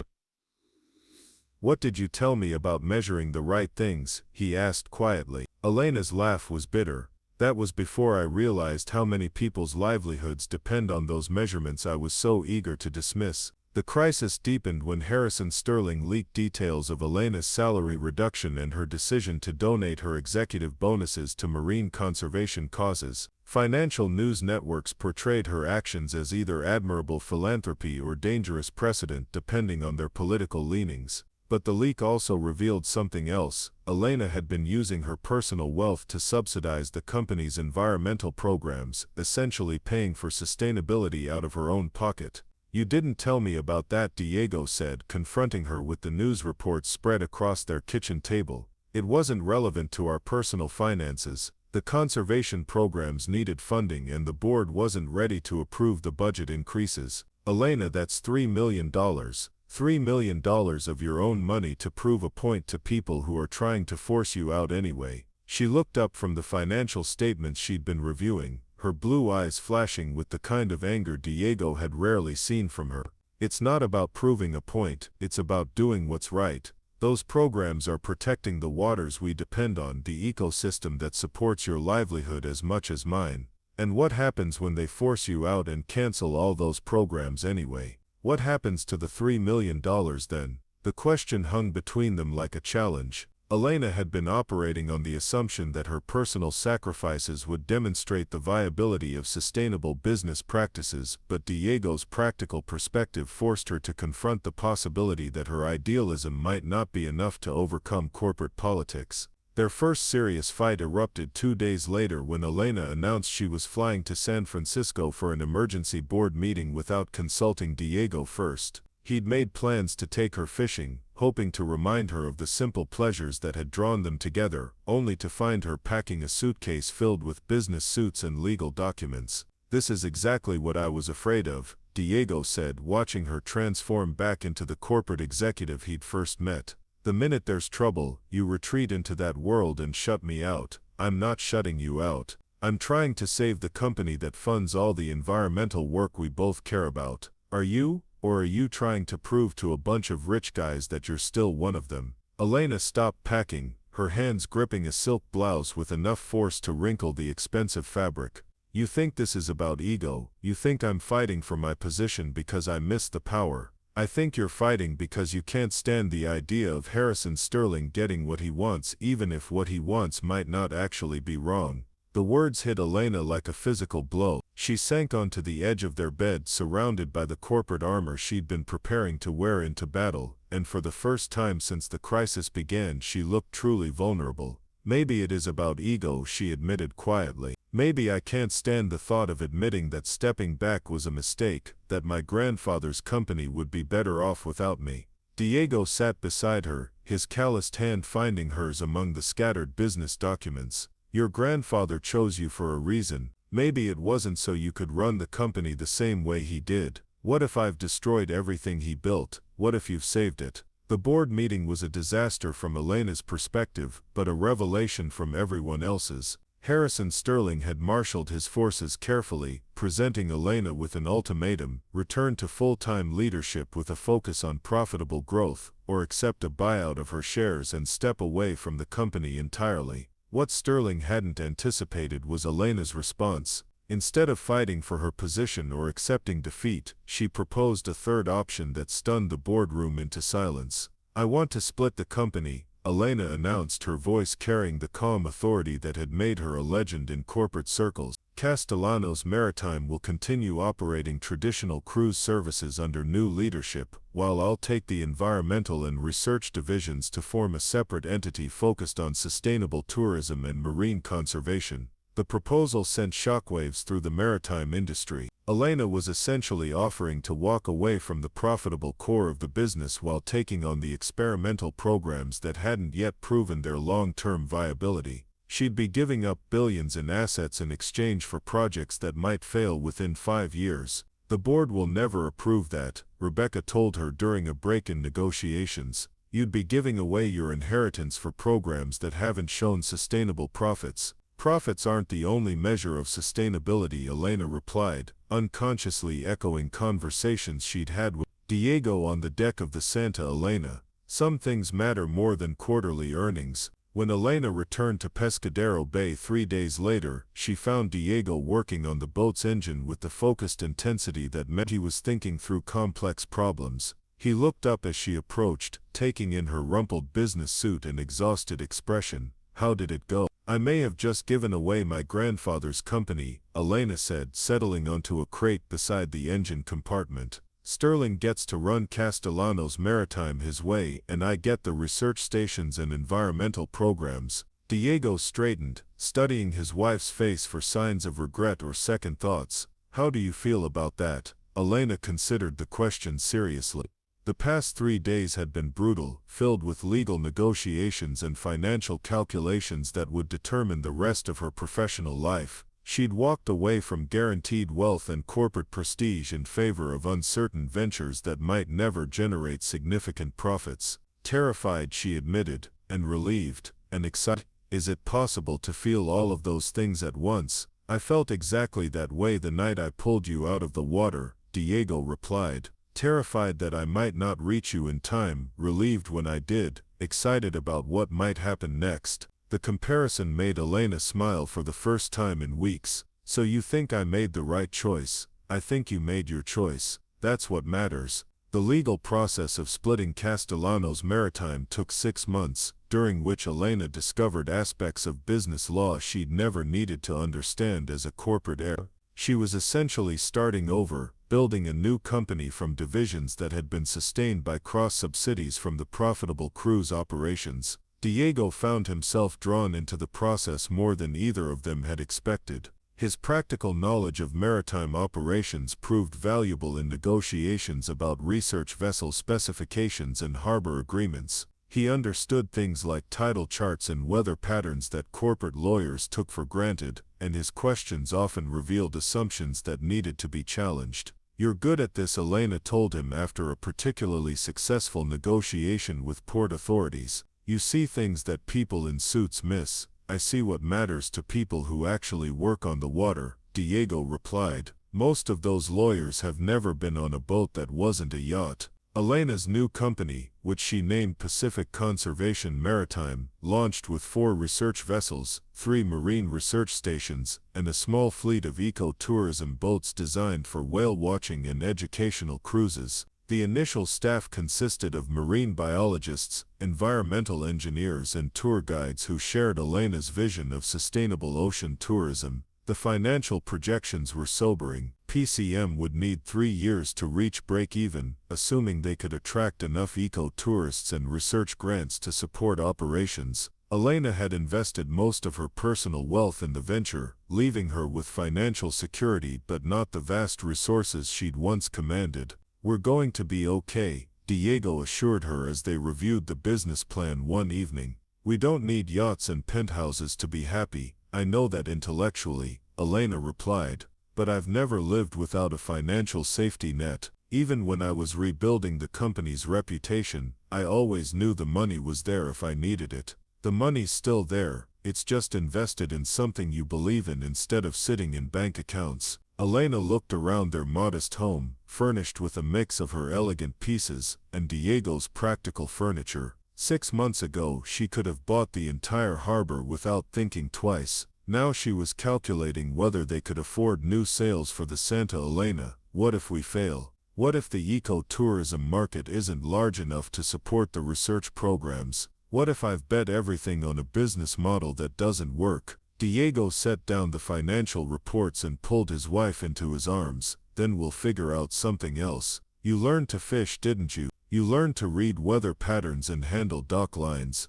"What did you tell me about measuring the right things?" he asked quietly. Elena's laugh was bitter. "That was before I realized how many people's livelihoods depend on those measurements I was so eager to dismiss." The crisis deepened when Harrison Sterling leaked details of Elena's salary reduction and her decision to donate her executive bonuses to marine conservation causes. Financial news networks portrayed her actions as either admirable philanthropy or dangerous precedent depending on their political leanings. But the leak also revealed something else. Elena had been using her personal wealth to subsidize the company's environmental programs, essentially paying for sustainability out of her own pocket. You didn't tell me about that, Diego said, confronting her with the news reports spread across their kitchen table. It wasn't relevant to our personal finances. The conservation programs needed funding and the board wasn't ready to approve the budget increases. Elena, that's $3 million. $3 million of your own money to prove a point to people who are trying to force you out anyway. She looked up from the financial statements she'd been reviewing, her blue eyes flashing with the kind of anger Diego had rarely seen from her. It's not about proving a point, it's about doing what's right. Those programs are protecting the waters we depend on, the ecosystem that supports your livelihood as much as mine. And what happens when they force you out and cancel all those programs anyway? What happens to the $3 million then? The question hung between them like a challenge. Elena had been operating on the assumption that her personal sacrifices would demonstrate the viability of sustainable business practices, but Diego's practical perspective forced her to confront the possibility that her idealism might not be enough to overcome corporate politics. Their first serious fight erupted 2 days later when Elena announced she was flying to San Francisco for an emergency board meeting without consulting Diego first. He'd made plans to take her fishing, hoping to remind her of the simple pleasures that had drawn them together, only to find her packing a suitcase filled with business suits and legal documents. "This is exactly what I was afraid of," Diego said, watching her transform back into the corporate executive he'd first met. "The minute there's trouble, you retreat into that world and shut me out." "I'm not shutting you out. I'm trying to save the company that funds all the environmental work we both care about. Are you? Or are you trying to prove to a bunch of rich guys that you're still one of them?" Elena stopped packing, her hands gripping a silk blouse with enough force to wrinkle the expensive fabric. "You think this is about ego? You think I'm fighting for my position because I miss the power? I think you're fighting because you can't stand the idea of Harrison Sterling getting what he wants, even if what he wants might not actually be wrong." The words hit Elena like a physical blow. She sank onto the edge of their bed, surrounded by the corporate armor she'd been preparing to wear into battle, and for the first time since the crisis began she looked truly vulnerable. "Maybe it is about ego," she admitted quietly. "Maybe I can't stand the thought of admitting that stepping back was a mistake, that my grandfather's company would be better off without me." Diego sat beside her, his calloused hand finding hers among the scattered business documents. "Your grandfather chose you for a reason. Maybe it wasn't so you could run the company the same way he did. What if I've destroyed everything he built? What if you've saved it?" The board meeting was a disaster from Elena's perspective, but a revelation from everyone else's. Harrison Sterling had marshaled his forces carefully, presenting Elena with an ultimatum: return to full-time leadership with a focus on profitable growth, or accept a buyout of her shares and step away from the company entirely. What Sterling hadn't anticipated was Elena's response. Instead of fighting for her position or accepting defeat, she proposed a third option that stunned the boardroom into silence. "I want to split the company," Elena announced, her voice carrying the calm authority that had made her a legend in corporate circles. "Castellanos Maritime will continue operating traditional cruise services under new leadership, while I'll take the environmental and research divisions to form a separate entity focused on sustainable tourism and marine conservation." The proposal sent shockwaves through the maritime industry. Elena was essentially offering to walk away from the profitable core of the business while taking on the experimental programs that hadn't yet proven their long-term viability. She'd be giving up billions in assets in exchange for projects that might fail within 5 years. "The board will never approve that," Rebecca told her during a break in negotiations. "You'd be giving away your inheritance for programs that haven't shown sustainable profits." "Profits aren't the only measure of sustainability," Elena replied, unconsciously echoing conversations she'd had with Diego on the deck of the Santa Elena. "Some things matter more than quarterly earnings." When Elena returned to Pescadero Bay 3 days later, she found Diego working on the boat's engine with the focused intensity that meant he was thinking through complex problems. He looked up as she approached, taking in her rumpled business suit and exhausted expression. "How did it go?" "I may have just given away my grandfather's company," Elena said, settling onto a crate beside the engine compartment. "Sterling gets to run Castellanos Maritime his way, and I get the research stations and environmental programs." Diego straightened, studying his wife's face for signs of regret or second thoughts. "How do you feel about that?" Elena considered the question seriously. The past 3 days had been brutal, filled with legal negotiations and financial calculations that would determine the rest of her professional life. She'd walked away from guaranteed wealth and corporate prestige in favor of uncertain ventures that might never generate significant profits. Terrified, she admitted, and relieved, and excited. Is it possible to feel all of those things at once? I felt exactly that way the night I pulled you out of the water, Diego replied. Terrified that I might not reach you in time, relieved when I did, excited about what might happen next. The comparison made Elena smile for the first time in weeks. So you think I made the right choice? I think you made your choice. That's what matters. The legal process of splitting Castellanos Maritime took 6 months, during which Elena discovered aspects of business law she'd never needed to understand as a corporate heir. She was essentially starting over, building a new company from divisions that had been sustained by cross-subsidies from the profitable cruise operations. Diego found himself drawn into the process more than either of them had expected. His practical knowledge of maritime operations proved valuable in negotiations about research vessel specifications and harbor agreements. He understood things like tidal charts and weather patterns that corporate lawyers took for granted, and his questions often revealed assumptions that needed to be challenged. You're good at this, Elena told him after a particularly successful negotiation with port authorities. You see things that people in suits miss. I see what matters to people who actually work on the water, Diego replied. Most of those lawyers have never been on a boat that wasn't a yacht. Elena's new company, which she named Pacific Conservation Maritime, launched with 4 research vessels, 3 marine research stations, and a small fleet of eco-tourism boats designed for whale watching and educational cruises. The initial staff consisted of marine biologists, environmental engineers, and tour guides who shared Elena's vision of sustainable ocean tourism. The financial projections were sobering. PCM would need 3 years to reach break-even, assuming they could attract enough eco-tourists and research grants to support operations. Elena had invested most of her personal wealth in the venture, leaving her with financial security but not the vast resources she'd once commanded. We're going to be okay, Diego assured her as they reviewed the business plan one evening. We don't need yachts and penthouses to be happy. I know that intellectually, Elena replied, but I've never lived without a financial safety net. Even when I was rebuilding the company's reputation, I always knew the money was there if I needed it. The money's still there, it's just invested in something you believe in instead of sitting in bank accounts. Elena looked around their modest home, furnished with a mix of her elegant pieces and Diego's practical furniture. 6 months ago she could have bought the entire harbor without thinking twice. Now she was calculating whether they could afford new sails for the Santa Elena. What if we fail? What if the eco-tourism market isn't large enough to support the research programs? What if I've bet everything on a business model that doesn't work? Diego set down the financial reports and pulled his wife into his arms. Then we'll figure out something else. You learned to fish, didn't you? You learned to read weather patterns and handle dock lines.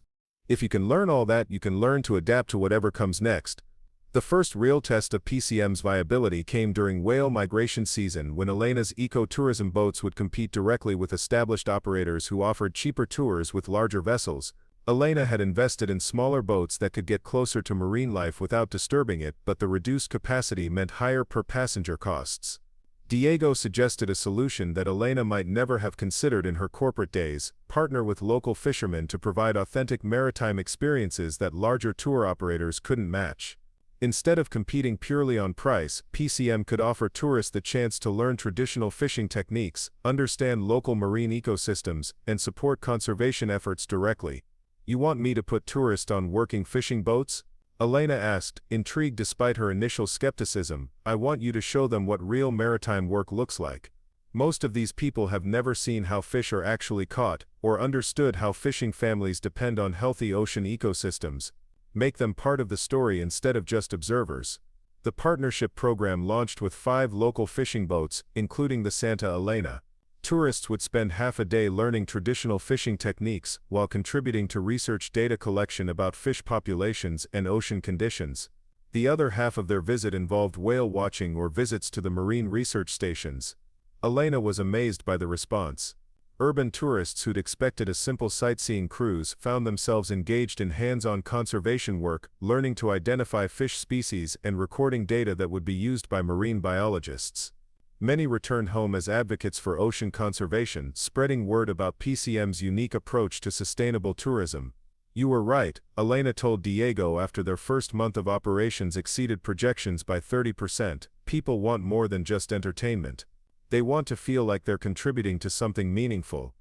If you can learn all that, you can learn to adapt to whatever comes next. The first real test of PCM's viability came during whale migration season, when Elena's ecotourism boats would compete directly with established operators who offered cheaper tours with larger vessels. Elena had invested in smaller boats that could get closer to marine life without disturbing it, but the reduced capacity meant higher per-passenger costs. Diego suggested a solution that Elena might never have considered in her corporate days: partner with local fishermen to provide authentic maritime experiences that larger tour operators couldn't match. Instead of competing purely on price, PCM could offer tourists the chance to learn traditional fishing techniques, understand local marine ecosystems, and support conservation efforts directly. You want me to put tourists on working fishing boats? Elena asked, intrigued despite her initial skepticism. I want you to show them what real maritime work looks like. Most of these people have never seen how fish are actually caught, or understood how fishing families depend on healthy ocean ecosystems. Make them part of the story instead of just observers. The partnership program launched with 5 local fishing boats, including the Santa Elena. Tourists would spend half a day learning traditional fishing techniques while contributing to research data collection about fish populations and ocean conditions. The other half of their visit involved whale watching or visits to the marine research stations. Elena was amazed by the response. Urban tourists who'd expected a simple sightseeing cruise found themselves engaged in hands-on conservation work, learning to identify fish species and recording data that would be used by marine biologists. Many returned home as advocates for ocean conservation, spreading word about PCM's unique approach to sustainable tourism. "You were right," Elena told Diego after their first month of operations exceeded projections by 30%. "People want more than just entertainment. They want to feel like they're contributing to something meaningful.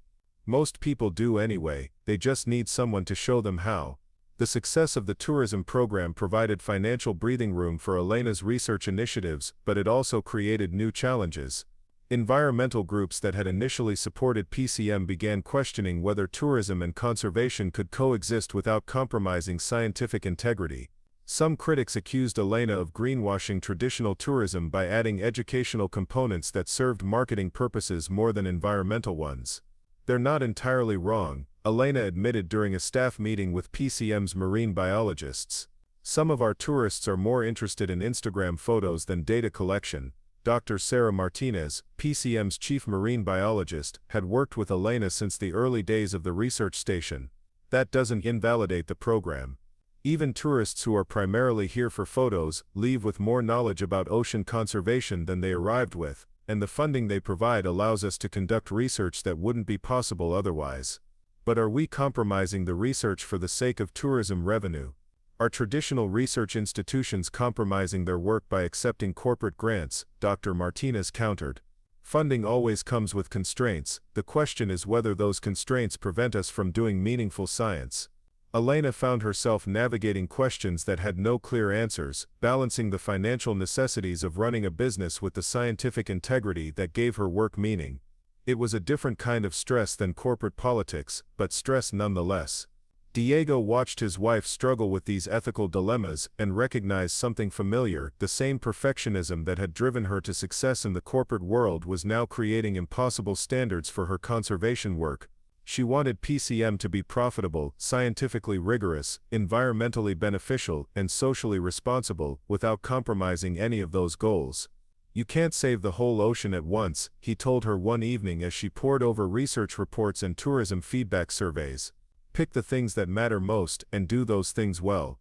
Most people do anyway, they just need someone to show them how." The success of the tourism program provided financial breathing room for Elena's research initiatives, but it also created new challenges. Environmental groups that had initially supported PCM began questioning whether tourism and conservation could coexist without compromising scientific integrity. Some critics accused Elena of greenwashing traditional tourism by adding educational components that served marketing purposes more than environmental ones. "They're not entirely wrong," Elena admitted during a staff meeting with PCM's marine biologists. "Some of our tourists are more interested in Instagram photos than data collection." Dr. Sarah Martinez, PCM's chief marine biologist, had worked with Elena since the early days of the research station. "That doesn't invalidate the program. Even tourists who are primarily here for photos leave with more knowledge about ocean conservation than they arrived with, and the funding they provide allows us to conduct research that wouldn't be possible otherwise." But are we compromising the research for the sake of tourism revenue? Are traditional research institutions compromising their work by accepting corporate grants? Dr. Martinez countered. "Funding always comes with constraints. The question is whether those constraints prevent us from doing meaningful science." Elena found herself navigating questions that had no clear answers, balancing the financial necessities of running a business with the scientific integrity that gave her work meaning. It was a different kind of stress than corporate politics, but stress nonetheless. Diego watched his wife struggle with these ethical dilemmas and recognized something familiar. The same perfectionism that had driven her to success in the corporate world was now creating impossible standards for her conservation work. She wanted PCM to be profitable, scientifically rigorous, environmentally beneficial, and socially responsible, without compromising any of those goals. "You can't save the whole ocean at once," he told her one evening as she pored over research reports and tourism feedback surveys. "Pick the things that matter most and do those things well.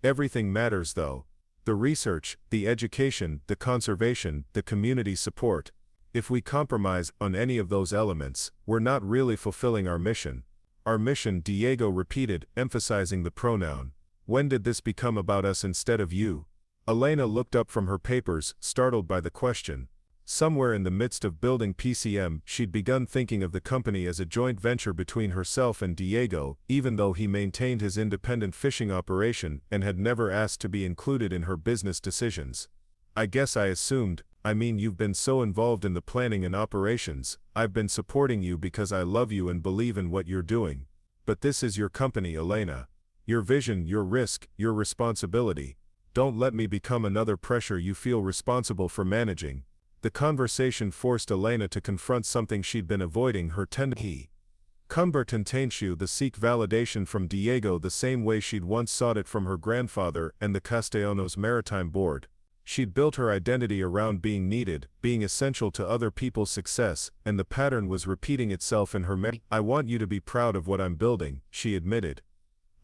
Everything matters though. The research, the education, the conservation, the community support. If we compromise on any of those elements, we're not really fulfilling our mission." "Our mission," Diego repeated, emphasizing the pronoun. "When did this become about us instead of you?" Elena looked up from her papers, startled by the question. Somewhere in the midst of building PCM, she'd begun thinking of the company as a joint venture between herself and Diego, even though he maintained his independent fishing operation and had never asked to be included in her business decisions. "I guess I assumed. You've been so involved in the planning and operations. I've been supporting you because I love you and believe in what you're doing. But this is your company, Elena. Your vision, your risk, your responsibility. Don't let me become another pressure you feel responsible for managing." The conversation forced Elena to confront something she'd been avoiding, her tendency to seek validation from Diego the same way she'd once sought it from her grandfather and the Castellanos Maritime Board. She'd built her identity around being needed, being essential to other people's success, and the pattern was repeating itself in her memory. "I want you to be proud of what I'm building," she admitted.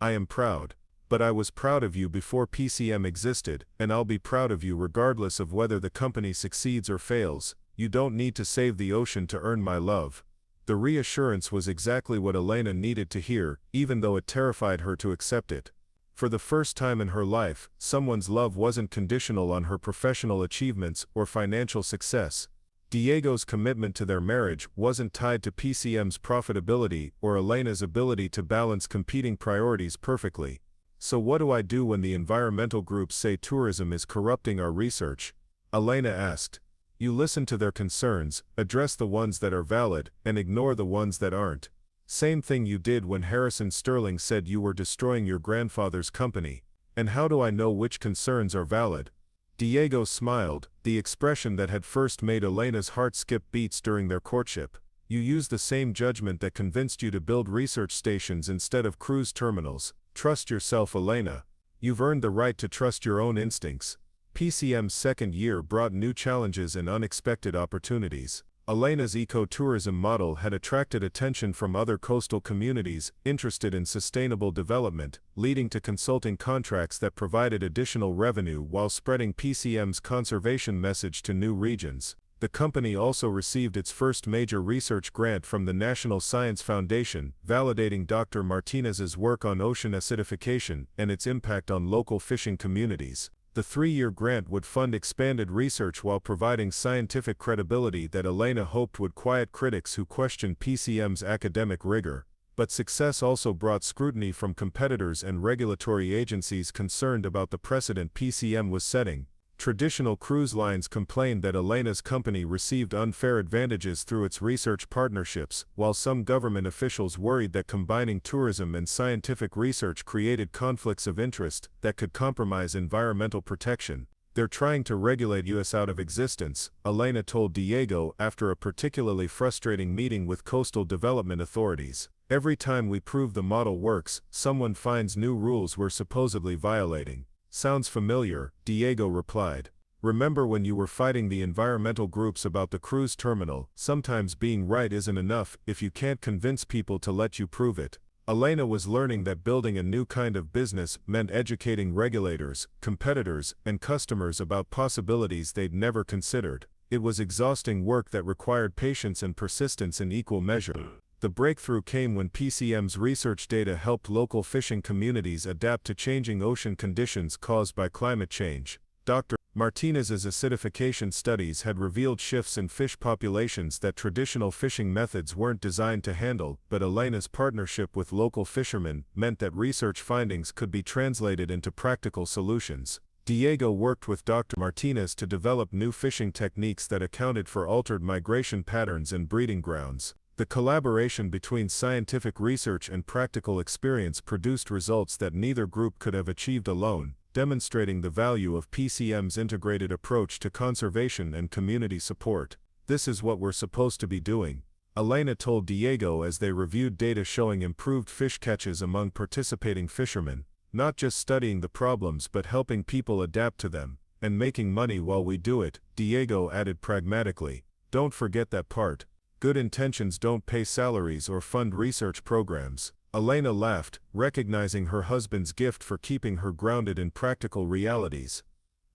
"I am proud. But I was proud of you before PCM existed, and I'll be proud of you regardless of whether the company succeeds or fails. You don't need to save the ocean to earn my love." The reassurance was exactly what Elena needed to hear, even though it terrified her to accept it. For the first time in her life, someone's love wasn't conditional on her professional achievements or financial success. Diego's commitment to their marriage wasn't tied to PCM's profitability or Elena's ability to balance competing priorities perfectly. "So what do I do when the environmental groups say tourism is corrupting our research?" Elena asked. "You listen to their concerns, address the ones that are valid, and ignore the ones that aren't. Same thing you did when Harrison Sterling said you were destroying your grandfather's company. And how do I know which concerns are valid?" Diego smiled, the expression that had first made Elena's heart skip beats during their courtship. "You use the same judgment that convinced you to build research stations instead of cruise terminals. Trust yourself, Elena. You've earned the right to trust your own instincts." PCM's second year brought new challenges and unexpected opportunities. Elena's ecotourism model had attracted attention from other coastal communities interested in sustainable development, leading to consulting contracts that provided additional revenue while spreading PCM's conservation message to new regions. The company also received its first major research grant from the National Science Foundation, validating Dr. Martinez's work on ocean acidification and its impact on local fishing communities. The 3-year grant would fund expanded research while providing scientific credibility that Elena hoped would quiet critics who questioned PCM's academic rigor. But success also brought scrutiny from competitors and regulatory agencies concerned about the precedent PCM was setting. Traditional cruise lines complained that Elena's company received unfair advantages through its research partnerships, while some government officials worried that combining tourism and scientific research created conflicts of interest that could compromise environmental protection. "They're trying to regulate us out of existence," Elena told Diego after a particularly frustrating meeting with coastal development authorities. "Every time we prove the model works, someone finds new rules we're supposedly violating." "Sounds familiar," Diego replied. "Remember when you were fighting the environmental groups about the cruise terminal? Sometimes being right isn't enough if you can't convince people to let you prove it." Elena was learning that building a new kind of business meant educating regulators, competitors, and customers about possibilities they'd never considered. It was exhausting work that required patience and persistence in equal measure. The breakthrough came when PCM's research data helped local fishing communities adapt to changing ocean conditions caused by climate change. Dr. Martinez's acidification studies had revealed shifts in fish populations that traditional fishing methods weren't designed to handle, but Elena's partnership with local fishermen meant that research findings could be translated into practical solutions. Diego worked with Dr. Martinez to develop new fishing techniques that accounted for altered migration patterns and breeding grounds. The collaboration between scientific research and practical experience produced results that neither group could have achieved alone, demonstrating the value of PCM's integrated approach to conservation and community support. "This is what we're supposed to be doing," Elena told Diego as they reviewed data showing improved fish catches among participating fishermen. "Not just studying the problems but helping people adapt to them, and making money while we do it," Diego added pragmatically. "Don't forget that part. Good intentions don't pay salaries or fund research programs." Elena laughed, recognizing her husband's gift for keeping her grounded in practical realities.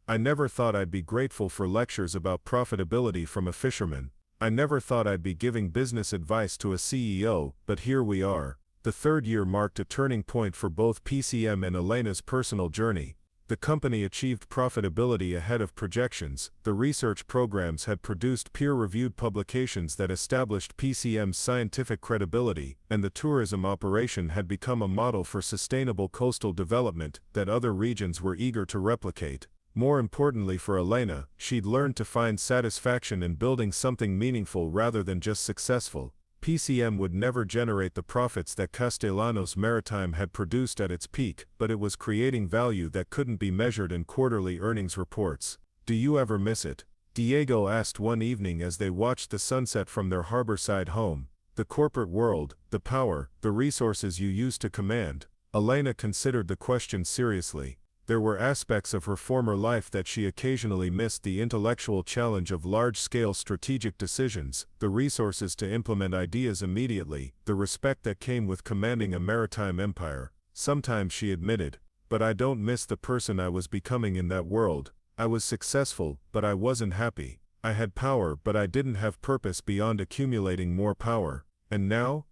"I never thought I'd be grateful for lectures about profitability from a fisherman. I never thought I'd be giving business advice to a CEO, but here we are." The 3rd year marked a turning point for both PCM and Elena's personal journey. The company achieved profitability ahead of projections, the research programs had produced peer-reviewed publications that established PCM's scientific credibility, and the tourism operation had become a model for sustainable coastal development that other regions were eager to replicate. More importantly for Elena, she'd learned to find satisfaction in building something meaningful rather than just successful. PCM would never generate the profits that Castellanos Maritime had produced at its peak, but it was creating value that couldn't be measured in quarterly earnings reports. "Do you ever miss it?" Diego asked one evening as they watched the sunset from their harborside home. "The corporate world, the power, the resources you used to command." Elena considered the question seriously. There were aspects of her former life that she occasionally missed: the intellectual challenge of large-scale strategic decisions, the resources to implement ideas immediately, the respect that came with commanding a maritime empire. Sometimes she admitted, "But I don't miss the person I was becoming in that world. I was successful, but I wasn't happy. I had power, but I didn't have purpose beyond accumulating more power. And now?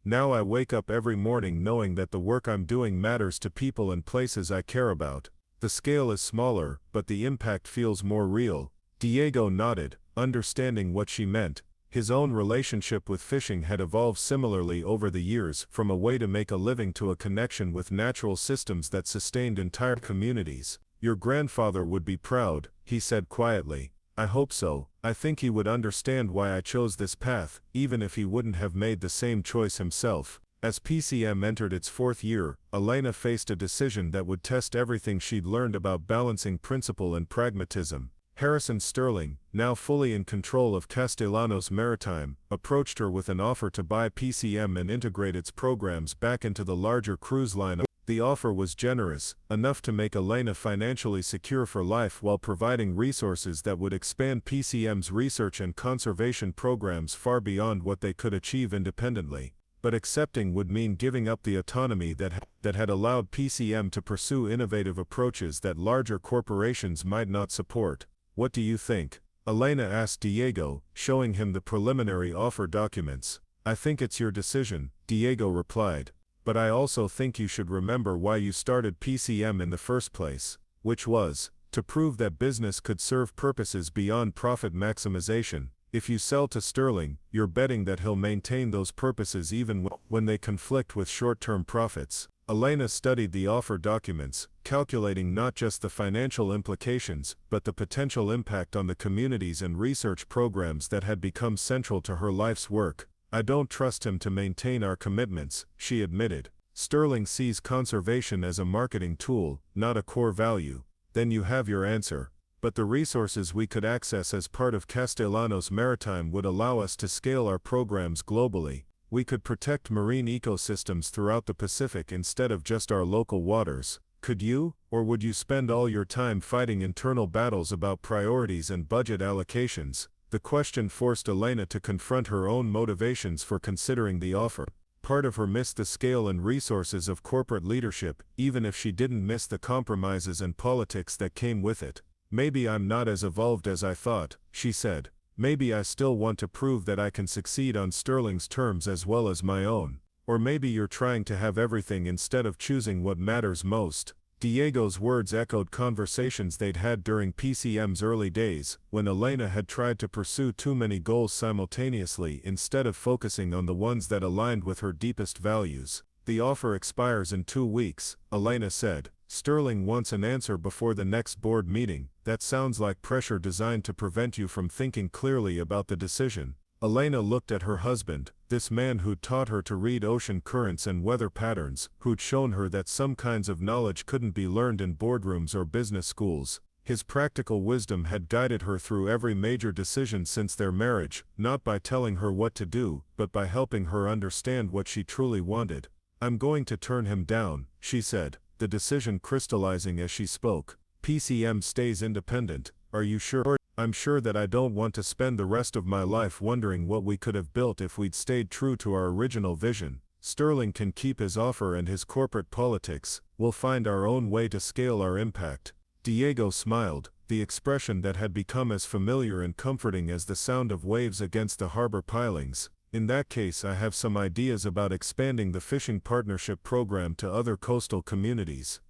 Now I wake up every morning knowing that the work I'm doing matters to people and places I care about. The scale is smaller, but the impact feels more real." Diego nodded, understanding what she meant. His own relationship with fishing had evolved similarly over the years, from a way to make a living to a connection with natural systems that sustained entire communities. "Your grandfather would be proud," he said quietly. "I hope so. I think he would understand why I chose this path, even if he wouldn't have made the same choice himself." As PCM entered its 4th year, Elena faced a decision that would test everything she'd learned about balancing principle and pragmatism. Harrison Sterling, now fully in control of Castellanos Maritime, approached her with an offer to buy PCM and integrate its programs back into the larger cruise line. The offer was generous, enough to make Elena financially secure for life while providing resources that would expand PCM's research and conservation programs far beyond what they could achieve independently. But accepting would mean giving up the autonomy that had allowed PCM to pursue innovative approaches that larger corporations might not support. What do you think? Elena asked Diego, showing him the preliminary offer documents. I think it's your decision, Diego replied. But I also think you should remember why you started PCM in the first place, which was to prove that business could serve purposes beyond profit maximization. If you sell to Sterling, you're betting that he'll maintain those purposes even when they conflict with short-term profits. Elena studied the offer documents, calculating not just the financial implications, but the potential impact on the communities and research programs that had become central to her life's work. I don't trust him to maintain our commitments, she admitted. Sterling sees conservation as a marketing tool, not a core value. Then you have your answer. But the resources we could access as part of Castellanos Maritime would allow us to scale our programs globally. We could protect marine ecosystems throughout the Pacific instead of just our local waters. Could you, or would you spend all your time fighting internal battles about priorities and budget allocations? The question forced Elena to confront her own motivations for considering the offer. Part of her missed the scale and resources of corporate leadership, even if she didn't miss the compromises and politics that came with it. Maybe I'm not as evolved as I thought, she said. Maybe I still want to prove that I can succeed on Sterling's terms as well as my own. Or maybe you're trying to have everything instead of choosing what matters most. Diego's words echoed conversations they'd had during PCM's early days, when Elena had tried to pursue too many goals simultaneously instead of focusing on the ones that aligned with her deepest values. The offer expires in 2 weeks, Elena said. Sterling wants an answer before the next board meeting. That sounds like pressure designed to prevent you from thinking clearly about the decision. Elena looked at her husband, this man who'd taught her to read ocean currents and weather patterns, who'd shown her that some kinds of knowledge couldn't be learned in boardrooms or business schools. His practical wisdom had guided her through every major decision since their marriage, not by telling her what to do, but by helping her understand what she truly wanted. I'm going to turn him down, she said, the decision crystallizing as she spoke. PCM stays independent. Are you sure? I'm sure that I don't want to spend the rest of my life wondering what we could have built if we'd stayed true to our original vision. Sterling can keep his offer and his corporate politics. We'll find our own way to scale our impact. Diego smiled, the expression that had become as familiar and comforting as the sound of waves against the harbor pilings. In that case, I have some ideas about expanding the fishing partnership program to other coastal communities.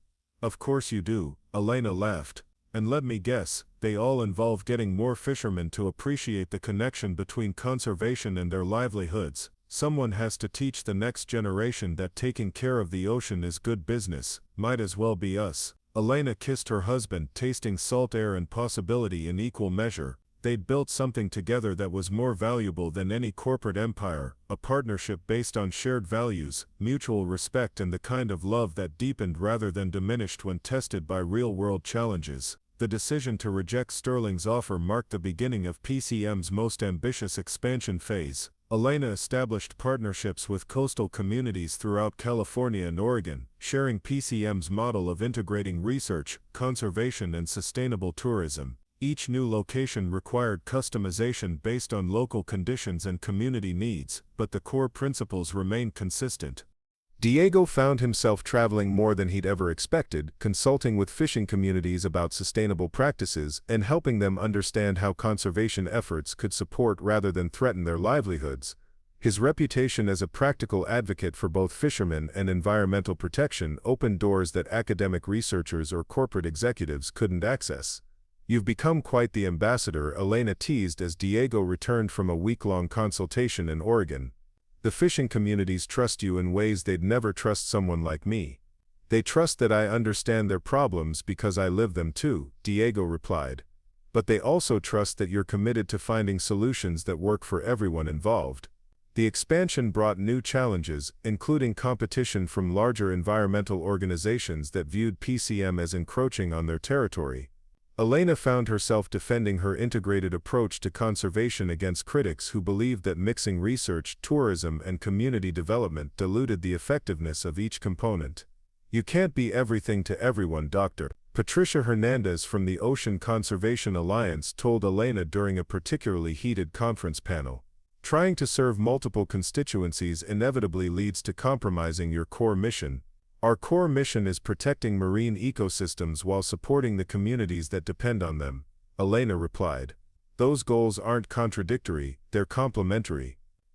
Of course you do, Elena laughed. And let me guess, they all involve getting more fishermen to appreciate the connection between conservation and their livelihoods. Someone has to teach the next generation that taking care of the ocean is good business. Might as well be us. Elena kissed her husband, tasting salt air and possibility in equal measure. They'd built something together that was more valuable than any corporate empire, a partnership based on shared values, mutual respect, and the kind of love that deepened rather than diminished when tested by real-world challenges. The decision to reject Sterling's offer marked the beginning of PCM's most ambitious expansion phase. Elena established partnerships with coastal communities throughout California and Oregon, sharing PCM's model of integrating research, conservation, and sustainable tourism. Each new location required customization based on local conditions and community needs, but the core principles remained consistent. Diego found himself traveling more than he'd ever expected, consulting with fishing communities about sustainable practices and helping them understand how conservation efforts could support rather than threaten their livelihoods. His reputation as a practical advocate for both fishermen and environmental protection opened doors that academic researchers or corporate executives couldn't access. You've become quite the ambassador, Elena teased as Diego returned from a week-long consultation in Oregon. The fishing communities trust you in ways they'd never trust someone like me. They trust that I understand their problems because I live them too, Diego replied. But they also trust that you're committed to finding solutions that work for everyone involved. The expansion brought new challenges, including competition from larger environmental organizations that viewed PCM as encroaching on their territory. Elena found herself defending her integrated approach to conservation against critics who believed that mixing research, tourism, and community development diluted the effectiveness of each component. You can't be everything to everyone, Dr. Patricia Hernandez from the Ocean Conservation Alliance told Elena during a particularly heated conference panel. Trying to serve multiple constituencies inevitably leads to compromising your core mission. Our core mission is protecting marine ecosystems while supporting the communities that depend on them, Elena replied. Those goals aren't contradictory, they're complementary.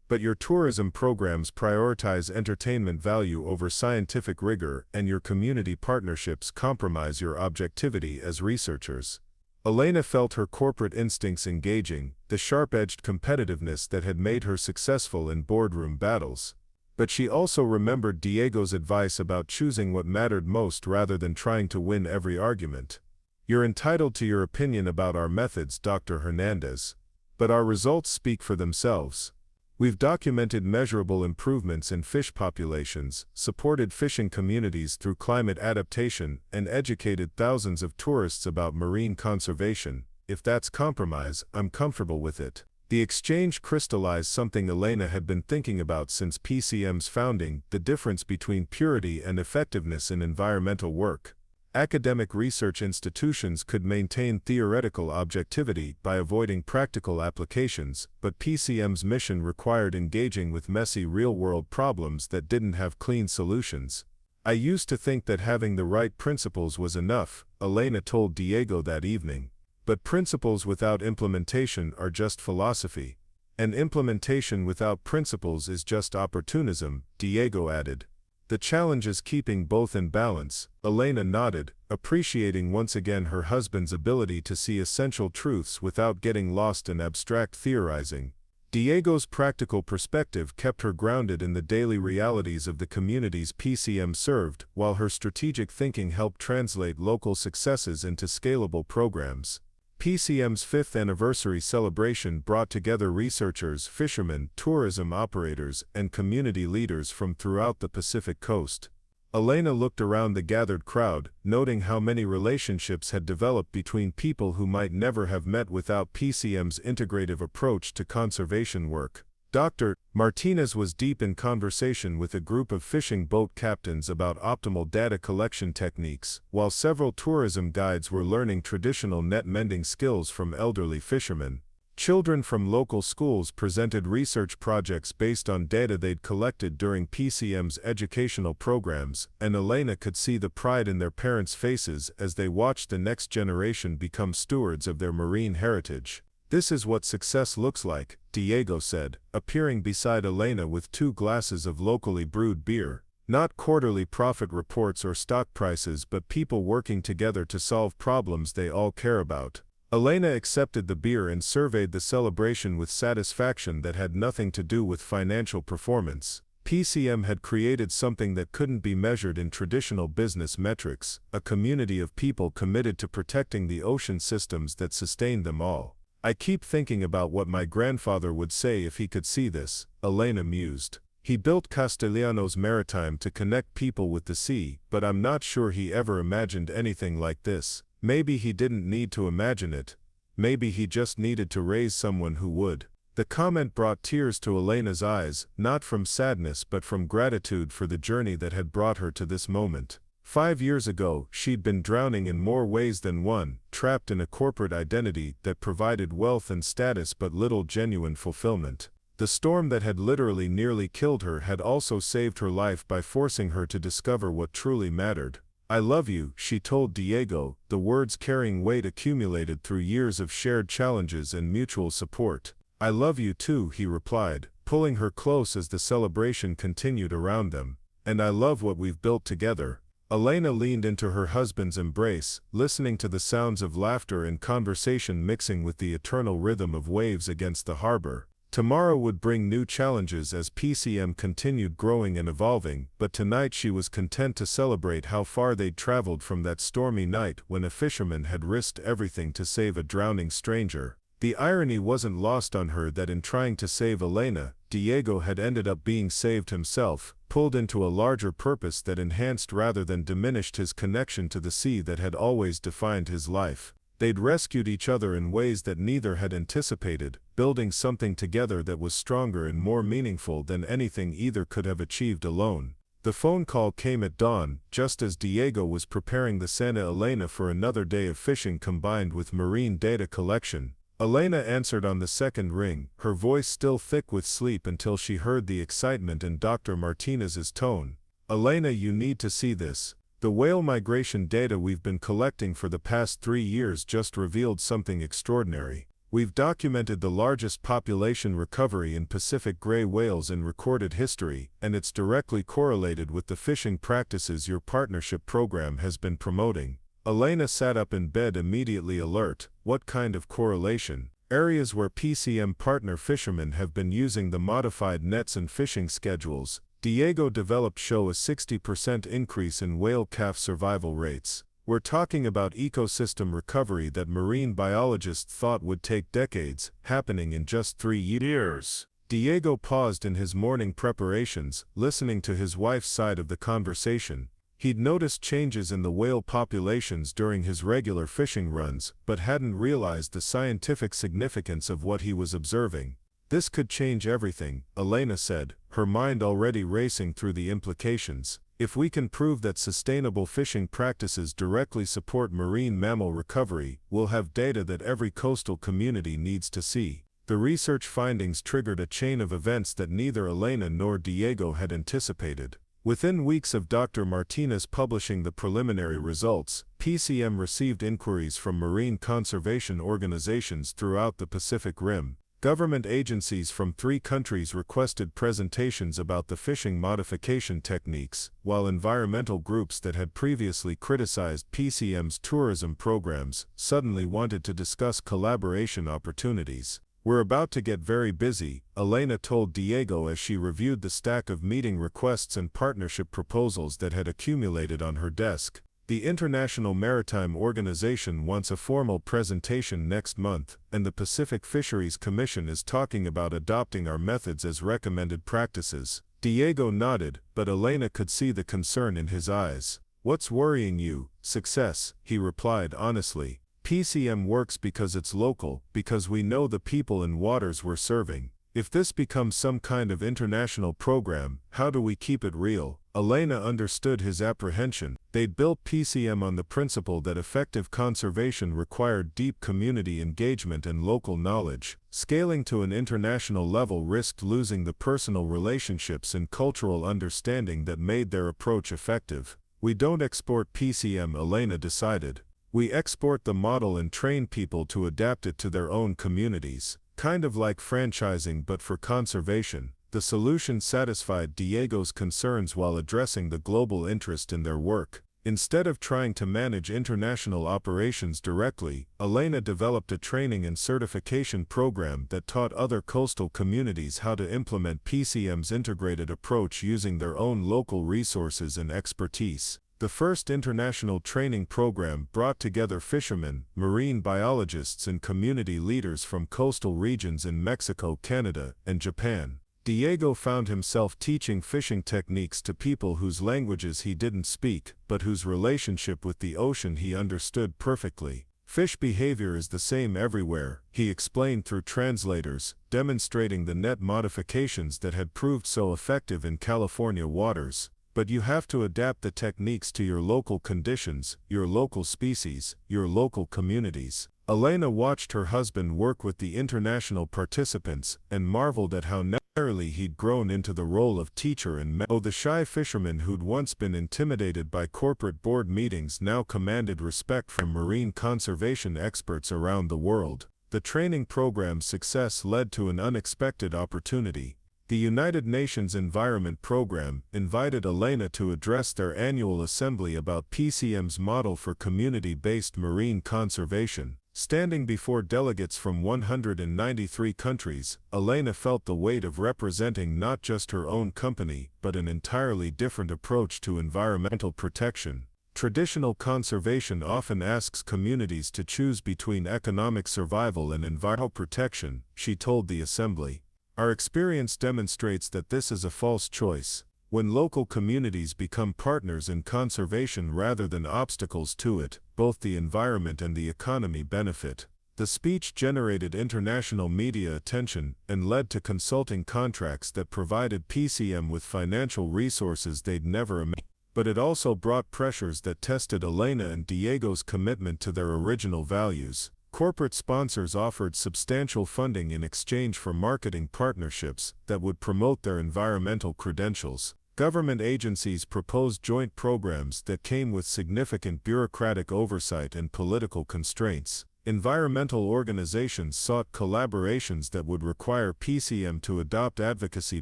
But your tourism programs prioritize entertainment value over scientific rigor, and your community partnerships compromise your objectivity as researchers. Elena felt her corporate instincts engaging, the sharp-edged competitiveness that had made her successful in boardroom battles. But she also remembered Diego's advice about choosing what mattered most rather than trying to win every argument. You're entitled to your opinion about our methods, Dr. Hernandez. But our results speak for themselves. We've documented measurable improvements in fish populations, supported fishing communities through climate adaptation, and educated thousands of tourists about marine conservation. If that's compromise, I'm comfortable with it. The exchange crystallized something Elena had been thinking about since PCM's founding: the difference between purity and effectiveness in environmental work. Academic research institutions could maintain theoretical objectivity by avoiding practical applications, but PCM's mission required engaging with messy real-world problems that didn't have clean solutions. I used to think that having the right principles was enough, Elena told Diego that evening. But principles without implementation are just philosophy. And implementation without principles is just opportunism, Diego added. The challenge is keeping both in balance, Elena nodded, appreciating once again her husband's ability to see essential truths without getting lost in abstract theorizing. Diego's practical perspective kept her grounded in the daily realities of the communities PCM served, while her strategic thinking helped translate local successes into scalable programs. PCM's 5th anniversary celebration brought together researchers, fishermen, tourism operators, and community leaders from throughout the Pacific coast. Elena looked around the gathered crowd, noting how many relationships had developed between people who might never have met without PCM's integrative approach to conservation work. Dr. Martinez was deep in conversation with a group of fishing boat captains about optimal data collection techniques, while several tourism guides were learning traditional net mending skills from elderly fishermen. Children from local schools presented research projects based on data they'd collected during PCM's educational programs, and Elena could see the pride in their parents' faces as they watched the next generation become stewards of their marine heritage. This is what success looks like, Diego said, appearing beside Elena with 2 glasses of locally brewed beer. Not quarterly profit reports or stock prices, but people working together to solve problems they all care about. Elena accepted the beer and surveyed the celebration with satisfaction that had nothing to do with financial performance. PCM had created something that couldn't be measured in traditional business metrics: a community of people committed to protecting the ocean systems that sustained them all. I keep thinking about what my grandfather would say if he could see this, Elena mused. He built Castellanos Maritime to connect people with the sea, but I'm not sure he ever imagined anything like this. Maybe he didn't need to imagine it. Maybe he just needed to raise someone who would. The comment brought tears to Elena's eyes, not from sadness but from gratitude for the journey that had brought her to this moment. 5 years ago, she'd been drowning in more ways than one, trapped in a corporate identity that provided wealth and status but little genuine fulfillment. The storm that had literally nearly killed her had also saved her life by forcing her to discover what truly mattered. I love you, she told Diego, the words carrying weight accumulated through years of shared challenges and mutual support. I love you too, he replied, pulling her close as the celebration continued around them. And I love what we've built together. Elena leaned into her husband's embrace, listening to the sounds of laughter and conversation mixing with the eternal rhythm of waves against the harbor. Tomorrow would bring new challenges as PCM continued growing and evolving, but tonight she was content to celebrate how far they'd traveled from that stormy night when a fisherman had risked everything to save a drowning stranger. The irony wasn't lost on her that in trying to save Elena, Diego had ended up being saved himself, pulled into a larger purpose that enhanced rather than diminished his connection to the sea that had always defined his life. They'd rescued each other in ways that neither had anticipated, building something together that was stronger and more meaningful than anything either could have achieved alone. The phone call came at dawn, just as Diego was preparing the Santa Elena for another day of fishing combined with marine data collection. Elena answered on the second ring, her voice still thick with sleep until she heard the excitement in Dr. Martinez's tone. "Elena, you need to see this. The whale migration data we've been collecting for the past 3 years just revealed something extraordinary. We've documented the largest population recovery in Pacific gray whales in recorded history, and it's directly correlated with the fishing practices your partnership program has been promoting." Elena sat up in bed immediately alert. What kind of correlation? Areas where PCM partner fishermen have been using the modified nets and fishing schedules, Diego developed show a 60% increase in whale calf survival rates. We're talking about ecosystem recovery that marine biologists thought would take decades, happening in just 3 years. Diego paused in his morning preparations, listening to his wife's side of the conversation. He'd noticed changes in the whale populations during his regular fishing runs, but hadn't realized the scientific significance of what he was observing. "This could change everything," Elena said, her mind already racing through the implications. "If we can prove that sustainable fishing practices directly support marine mammal recovery, we'll have data that every coastal community needs to see." The research findings triggered a chain of events that neither Elena nor Diego had anticipated. Within weeks of Dr. Martinez publishing the preliminary results, PCM received inquiries from marine conservation organizations throughout the Pacific Rim. Government agencies from 3 countries requested presentations about the fishing modification techniques, while environmental groups that had previously criticized PCM's tourism programs suddenly wanted to discuss collaboration opportunities. "We're about to get very busy," Elena told Diego as she reviewed the stack of meeting requests and partnership proposals that had accumulated on her desk. "The International Maritime Organization wants a formal presentation next month, and the Pacific Fisheries Commission is talking about adopting our methods as recommended practices." Diego nodded, but Elena could see the concern in his eyes. "What's worrying you?" "Success," he replied honestly. "PCM works because it's local, because we know the people and waters we're serving. If this becomes some kind of international program, how do we keep it real?" Elena understood his apprehension. They'd built PCM on the principle that effective conservation required deep community engagement and local knowledge. Scaling to an international level risked losing the personal relationships and cultural understanding that made their approach effective. "We don't export PCM," Elena decided. "We export the model and train people to adapt it to their own communities. Kind of like franchising but for conservation." The solution satisfied Diego's concerns while addressing the global interest in their work. Instead of trying to manage international operations directly, Elena developed a training and certification program that taught other coastal communities how to implement PCM's integrated approach using their own local resources and expertise. The first international training program brought together fishermen, marine biologists and community leaders from coastal regions in Mexico, Canada, and Japan. Diego found himself teaching fishing techniques to people whose languages he didn't speak, but whose relationship with the ocean he understood perfectly. "Fish behavior is the same everywhere," he explained through translators, demonstrating the net modifications that had proved so effective in California waters. "But you have to adapt the techniques to your local conditions, your local species, your local communities." Elena watched her husband work with the international participants and marveled at how naturally he'd grown into the role of teacher and the shy fisherman who'd once been intimidated by corporate board meetings now commanded respect from marine conservation experts around the world. The training program's success led to an unexpected opportunity. The United Nations Environment Program invited Elena to address their annual assembly about PCM's model for community-based marine conservation. Standing before delegates from 193 countries, Elena felt the weight of representing not just her own company, but an entirely different approach to environmental protection. Traditional conservation often asks communities to choose between economic survival and environmental protection, she told the assembly. "Our experience demonstrates that this is a false choice. When local communities become partners in conservation rather than obstacles to it, both the environment and the economy benefit." The speech generated international media attention and led to consulting contracts that provided PCM with financial resources they'd never imagined. But it also brought pressures that tested Elena and Diego's commitment to their original values. Corporate sponsors offered substantial funding in exchange for marketing partnerships that would promote their environmental credentials. Government agencies proposed joint programs that came with significant bureaucratic oversight and political constraints. Environmental organizations sought collaborations that would require PCM to adopt advocacy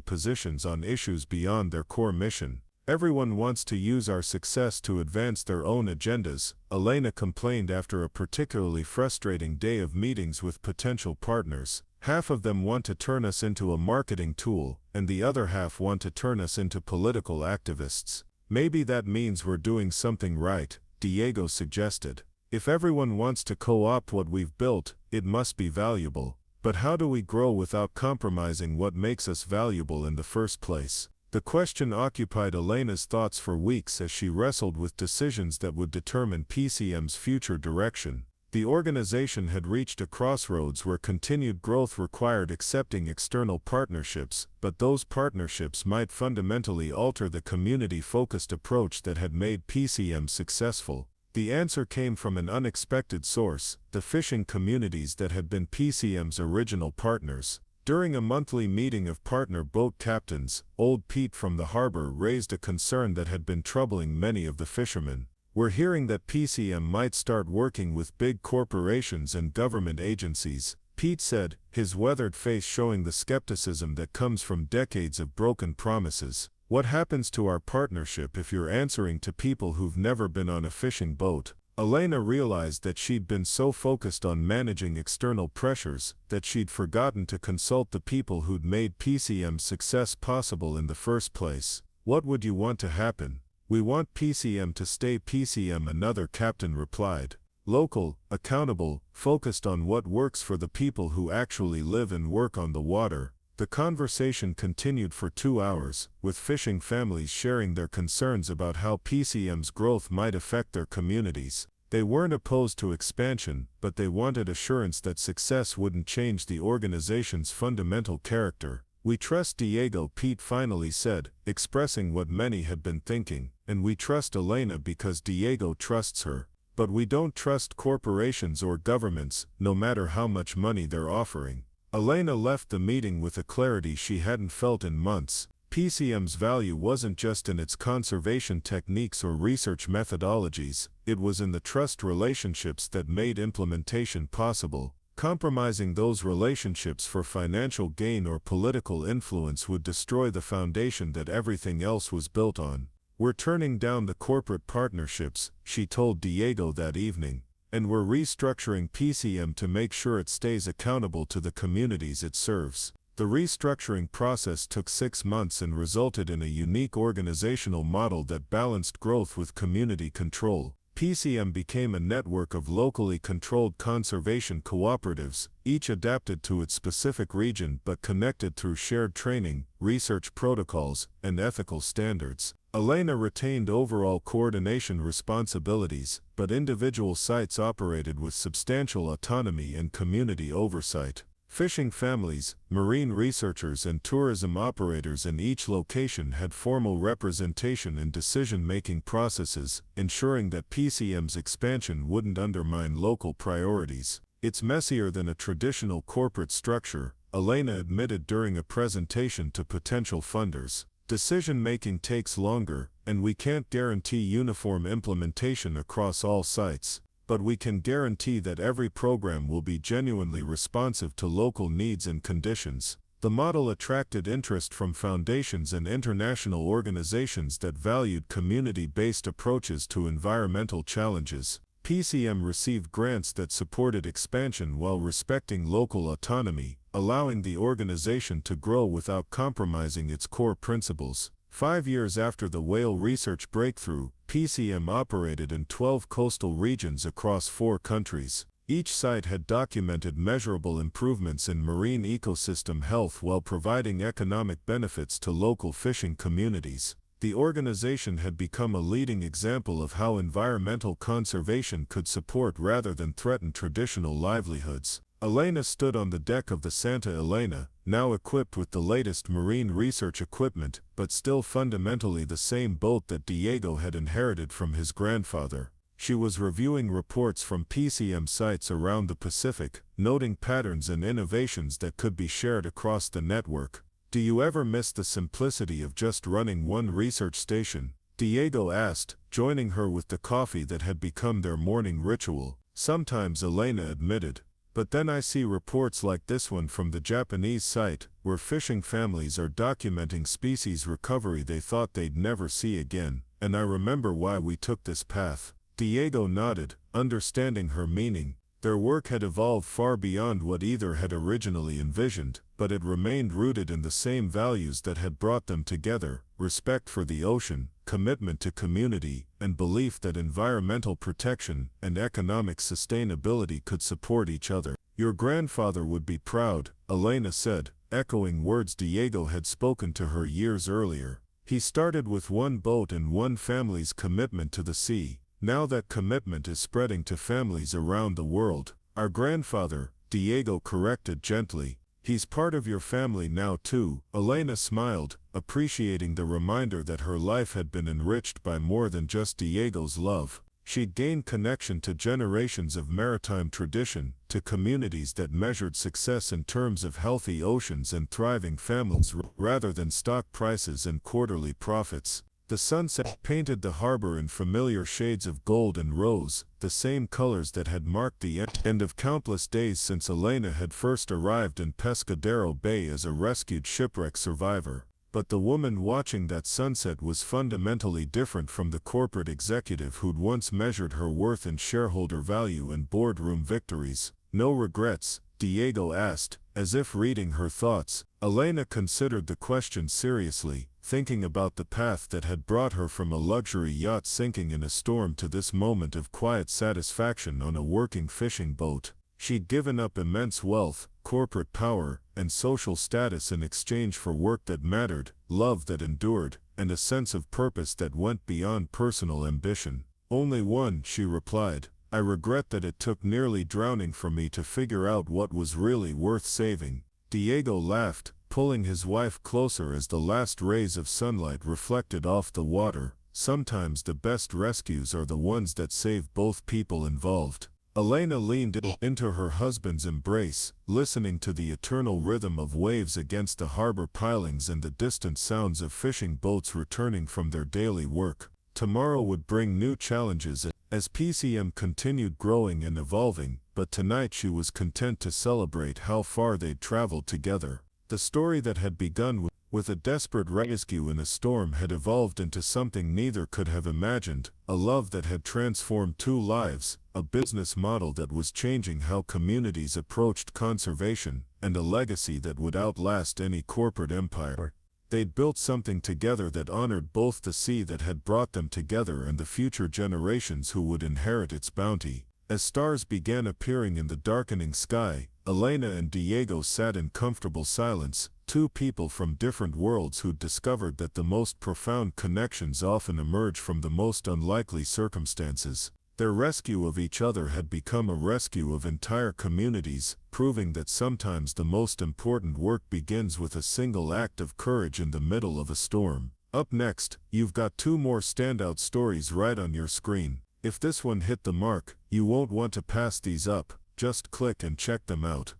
positions on issues beyond their core mission. Everyone wants to use our success to advance their own agendas, Elena complained after a particularly frustrating day of meetings with potential partners. Half of them want to turn us into a marketing tool, and the other half want to turn us into political activists. Maybe that means we're doing something right, Diego suggested. If everyone wants to co-opt what we've built, it must be valuable. But how do we grow without compromising what makes us valuable in the first place? The question occupied Elena's thoughts for weeks as she wrestled with decisions that would determine PCM's future direction. The organization had reached a crossroads where continued growth required accepting external partnerships, but those partnerships might fundamentally alter the community-focused approach that had made PCM successful. The answer came from an unexpected source, the fishing communities that had been PCM's original partners. During a monthly meeting of partner boat captains, Old Pete from the harbor raised a concern that had been troubling many of the fishermen. We're hearing that PCM might start working with big corporations and government agencies, Pete said, his weathered face showing the skepticism that comes from decades of broken promises. What happens to our partnership if you're answering to people who've never been on a fishing boat? Elena realized that she'd been so focused on managing external pressures that she'd forgotten to consult the people who'd made PCM's success possible in the first place. What would you want to happen? We want PCM to stay PCM, another captain replied. Local, accountable, focused on what works for the people who actually live and work on the water. The conversation continued for 2 hours, with fishing families sharing their concerns about how PCM's growth might affect their communities. They weren't opposed to expansion, but they wanted assurance that success wouldn't change the organization's fundamental character. We trust Diego, Pete finally said, expressing what many had been thinking, and we trust Elena because Diego trusts her. But we don't trust corporations or governments, no matter how much money they're offering. Elena left the meeting with a clarity she hadn't felt in months. PCM's value wasn't just in its conservation techniques or research methodologies, it was in the trust relationships that made implementation possible. Compromising those relationships for financial gain or political influence would destroy the foundation that everything else was built on. We're turning down the corporate partnerships, she told Diego that evening. And we're restructuring PCM to make sure it stays accountable to the communities it serves. The restructuring process took 6 months and resulted in a unique organizational model that balanced growth with community control. PCM became a network of locally controlled conservation cooperatives, each adapted to its specific region but connected through shared training, research protocols, and ethical standards. Elena retained overall coordination responsibilities, but individual sites operated with substantial autonomy and community oversight. Fishing families, marine researchers, and tourism operators in each location had formal representation in decision-making processes, ensuring that PCM's expansion wouldn't undermine local priorities. It's messier than a traditional corporate structure, Elena admitted during a presentation to potential funders. Decision-making takes longer, and we can't guarantee uniform implementation across all sites, but we can guarantee that every program will be genuinely responsive to local needs and conditions. The model attracted interest from foundations and international organizations that valued community-based approaches to environmental challenges. PCM received grants that supported expansion while respecting local autonomy, allowing the organization to grow without compromising its core principles. 5 years after the whale research breakthrough, PCM operated in 12 coastal regions across 4 countries. Each site had documented measurable improvements in marine ecosystem health while providing economic benefits to local fishing communities. The organization had become a leading example of how environmental conservation could support rather than threaten traditional livelihoods. Elena stood on the deck of the Santa Elena, now equipped with the latest marine research equipment, but still fundamentally the same boat that Diego had inherited from his grandfather. She was reviewing reports from PCM sites around the Pacific, noting patterns and innovations that could be shared across the network. "Do you ever miss the simplicity of just running one research station?" Diego asked, joining her with the coffee that had become their morning ritual. "Sometimes," Elena admitted. "But then I see reports like this one from the Japanese site, where fishing families are documenting species recovery they thought they'd never see again, and I remember why we took this path." Diego nodded, understanding her meaning. Their work had evolved far beyond what either had originally envisioned, but it remained rooted in the same values that had brought them together: respect for the ocean, commitment to community, and belief that environmental protection and economic sustainability could support each other. "Your grandfather would be proud," Elena said, echoing words Diego had spoken to her years earlier. "He started with one boat and one family's commitment to the sea. Now that commitment is spreading to families around the world." "Our grandfather," Diego corrected gently. "He's part of your family now too." Elena smiled, appreciating the reminder that her life had been enriched by more than just Diego's love. She'd gained connection to generations of maritime tradition, to communities that measured success in terms of healthy oceans and thriving families rather than stock prices and quarterly profits. The sunset painted the harbor in familiar shades of gold and rose, the same colors that had marked the end of countless days since Elena had first arrived in Pescadero Bay as a rescued shipwreck survivor. But the woman watching that sunset was fundamentally different from the corporate executive who'd once measured her worth in shareholder value and boardroom victories. "No regrets?" Diego asked, as if reading her thoughts. Elena considered the question seriously, thinking about the path that had brought her from a luxury yacht sinking in a storm to this moment of quiet satisfaction on a working fishing boat. She'd given up immense wealth, corporate power, and social status in exchange for work that mattered, love that endured, and a sense of purpose that went beyond personal ambition. "Only one," she replied. "I regret that it took nearly drowning for me to figure out what was really worth saving." Diego laughed, pulling his wife closer as the last rays of sunlight reflected off the water. "Sometimes the best rescues are the ones that save both people involved." Elena leaned into her husband's embrace, listening to the eternal rhythm of waves against the harbor pilings and the distant sounds of fishing boats returning from their daily work. Tomorrow would bring new challenges as PCM continued growing and evolving, but tonight she was content to celebrate how far they'd traveled together. The story that had begun with a desperate rescue in a storm had evolved into something neither could have imagined: a love that had transformed two lives, a business model that was changing how communities approached conservation, and a legacy that would outlast any corporate empire. They'd built something together that honored both the sea that had brought them together and the future generations who would inherit its bounty. As stars began appearing in the darkening sky, Elena and Diego sat in comfortable silence, two people from different worlds who'd discovered that the most profound connections often emerge from the most unlikely circumstances. Their rescue of each other had become a rescue of entire communities, proving that sometimes the most important work begins with a single act of courage in the middle of a storm. Up next, you've got two more standout stories right on your screen. If this one hit the mark, you won't want to pass these up. Just click and check them out.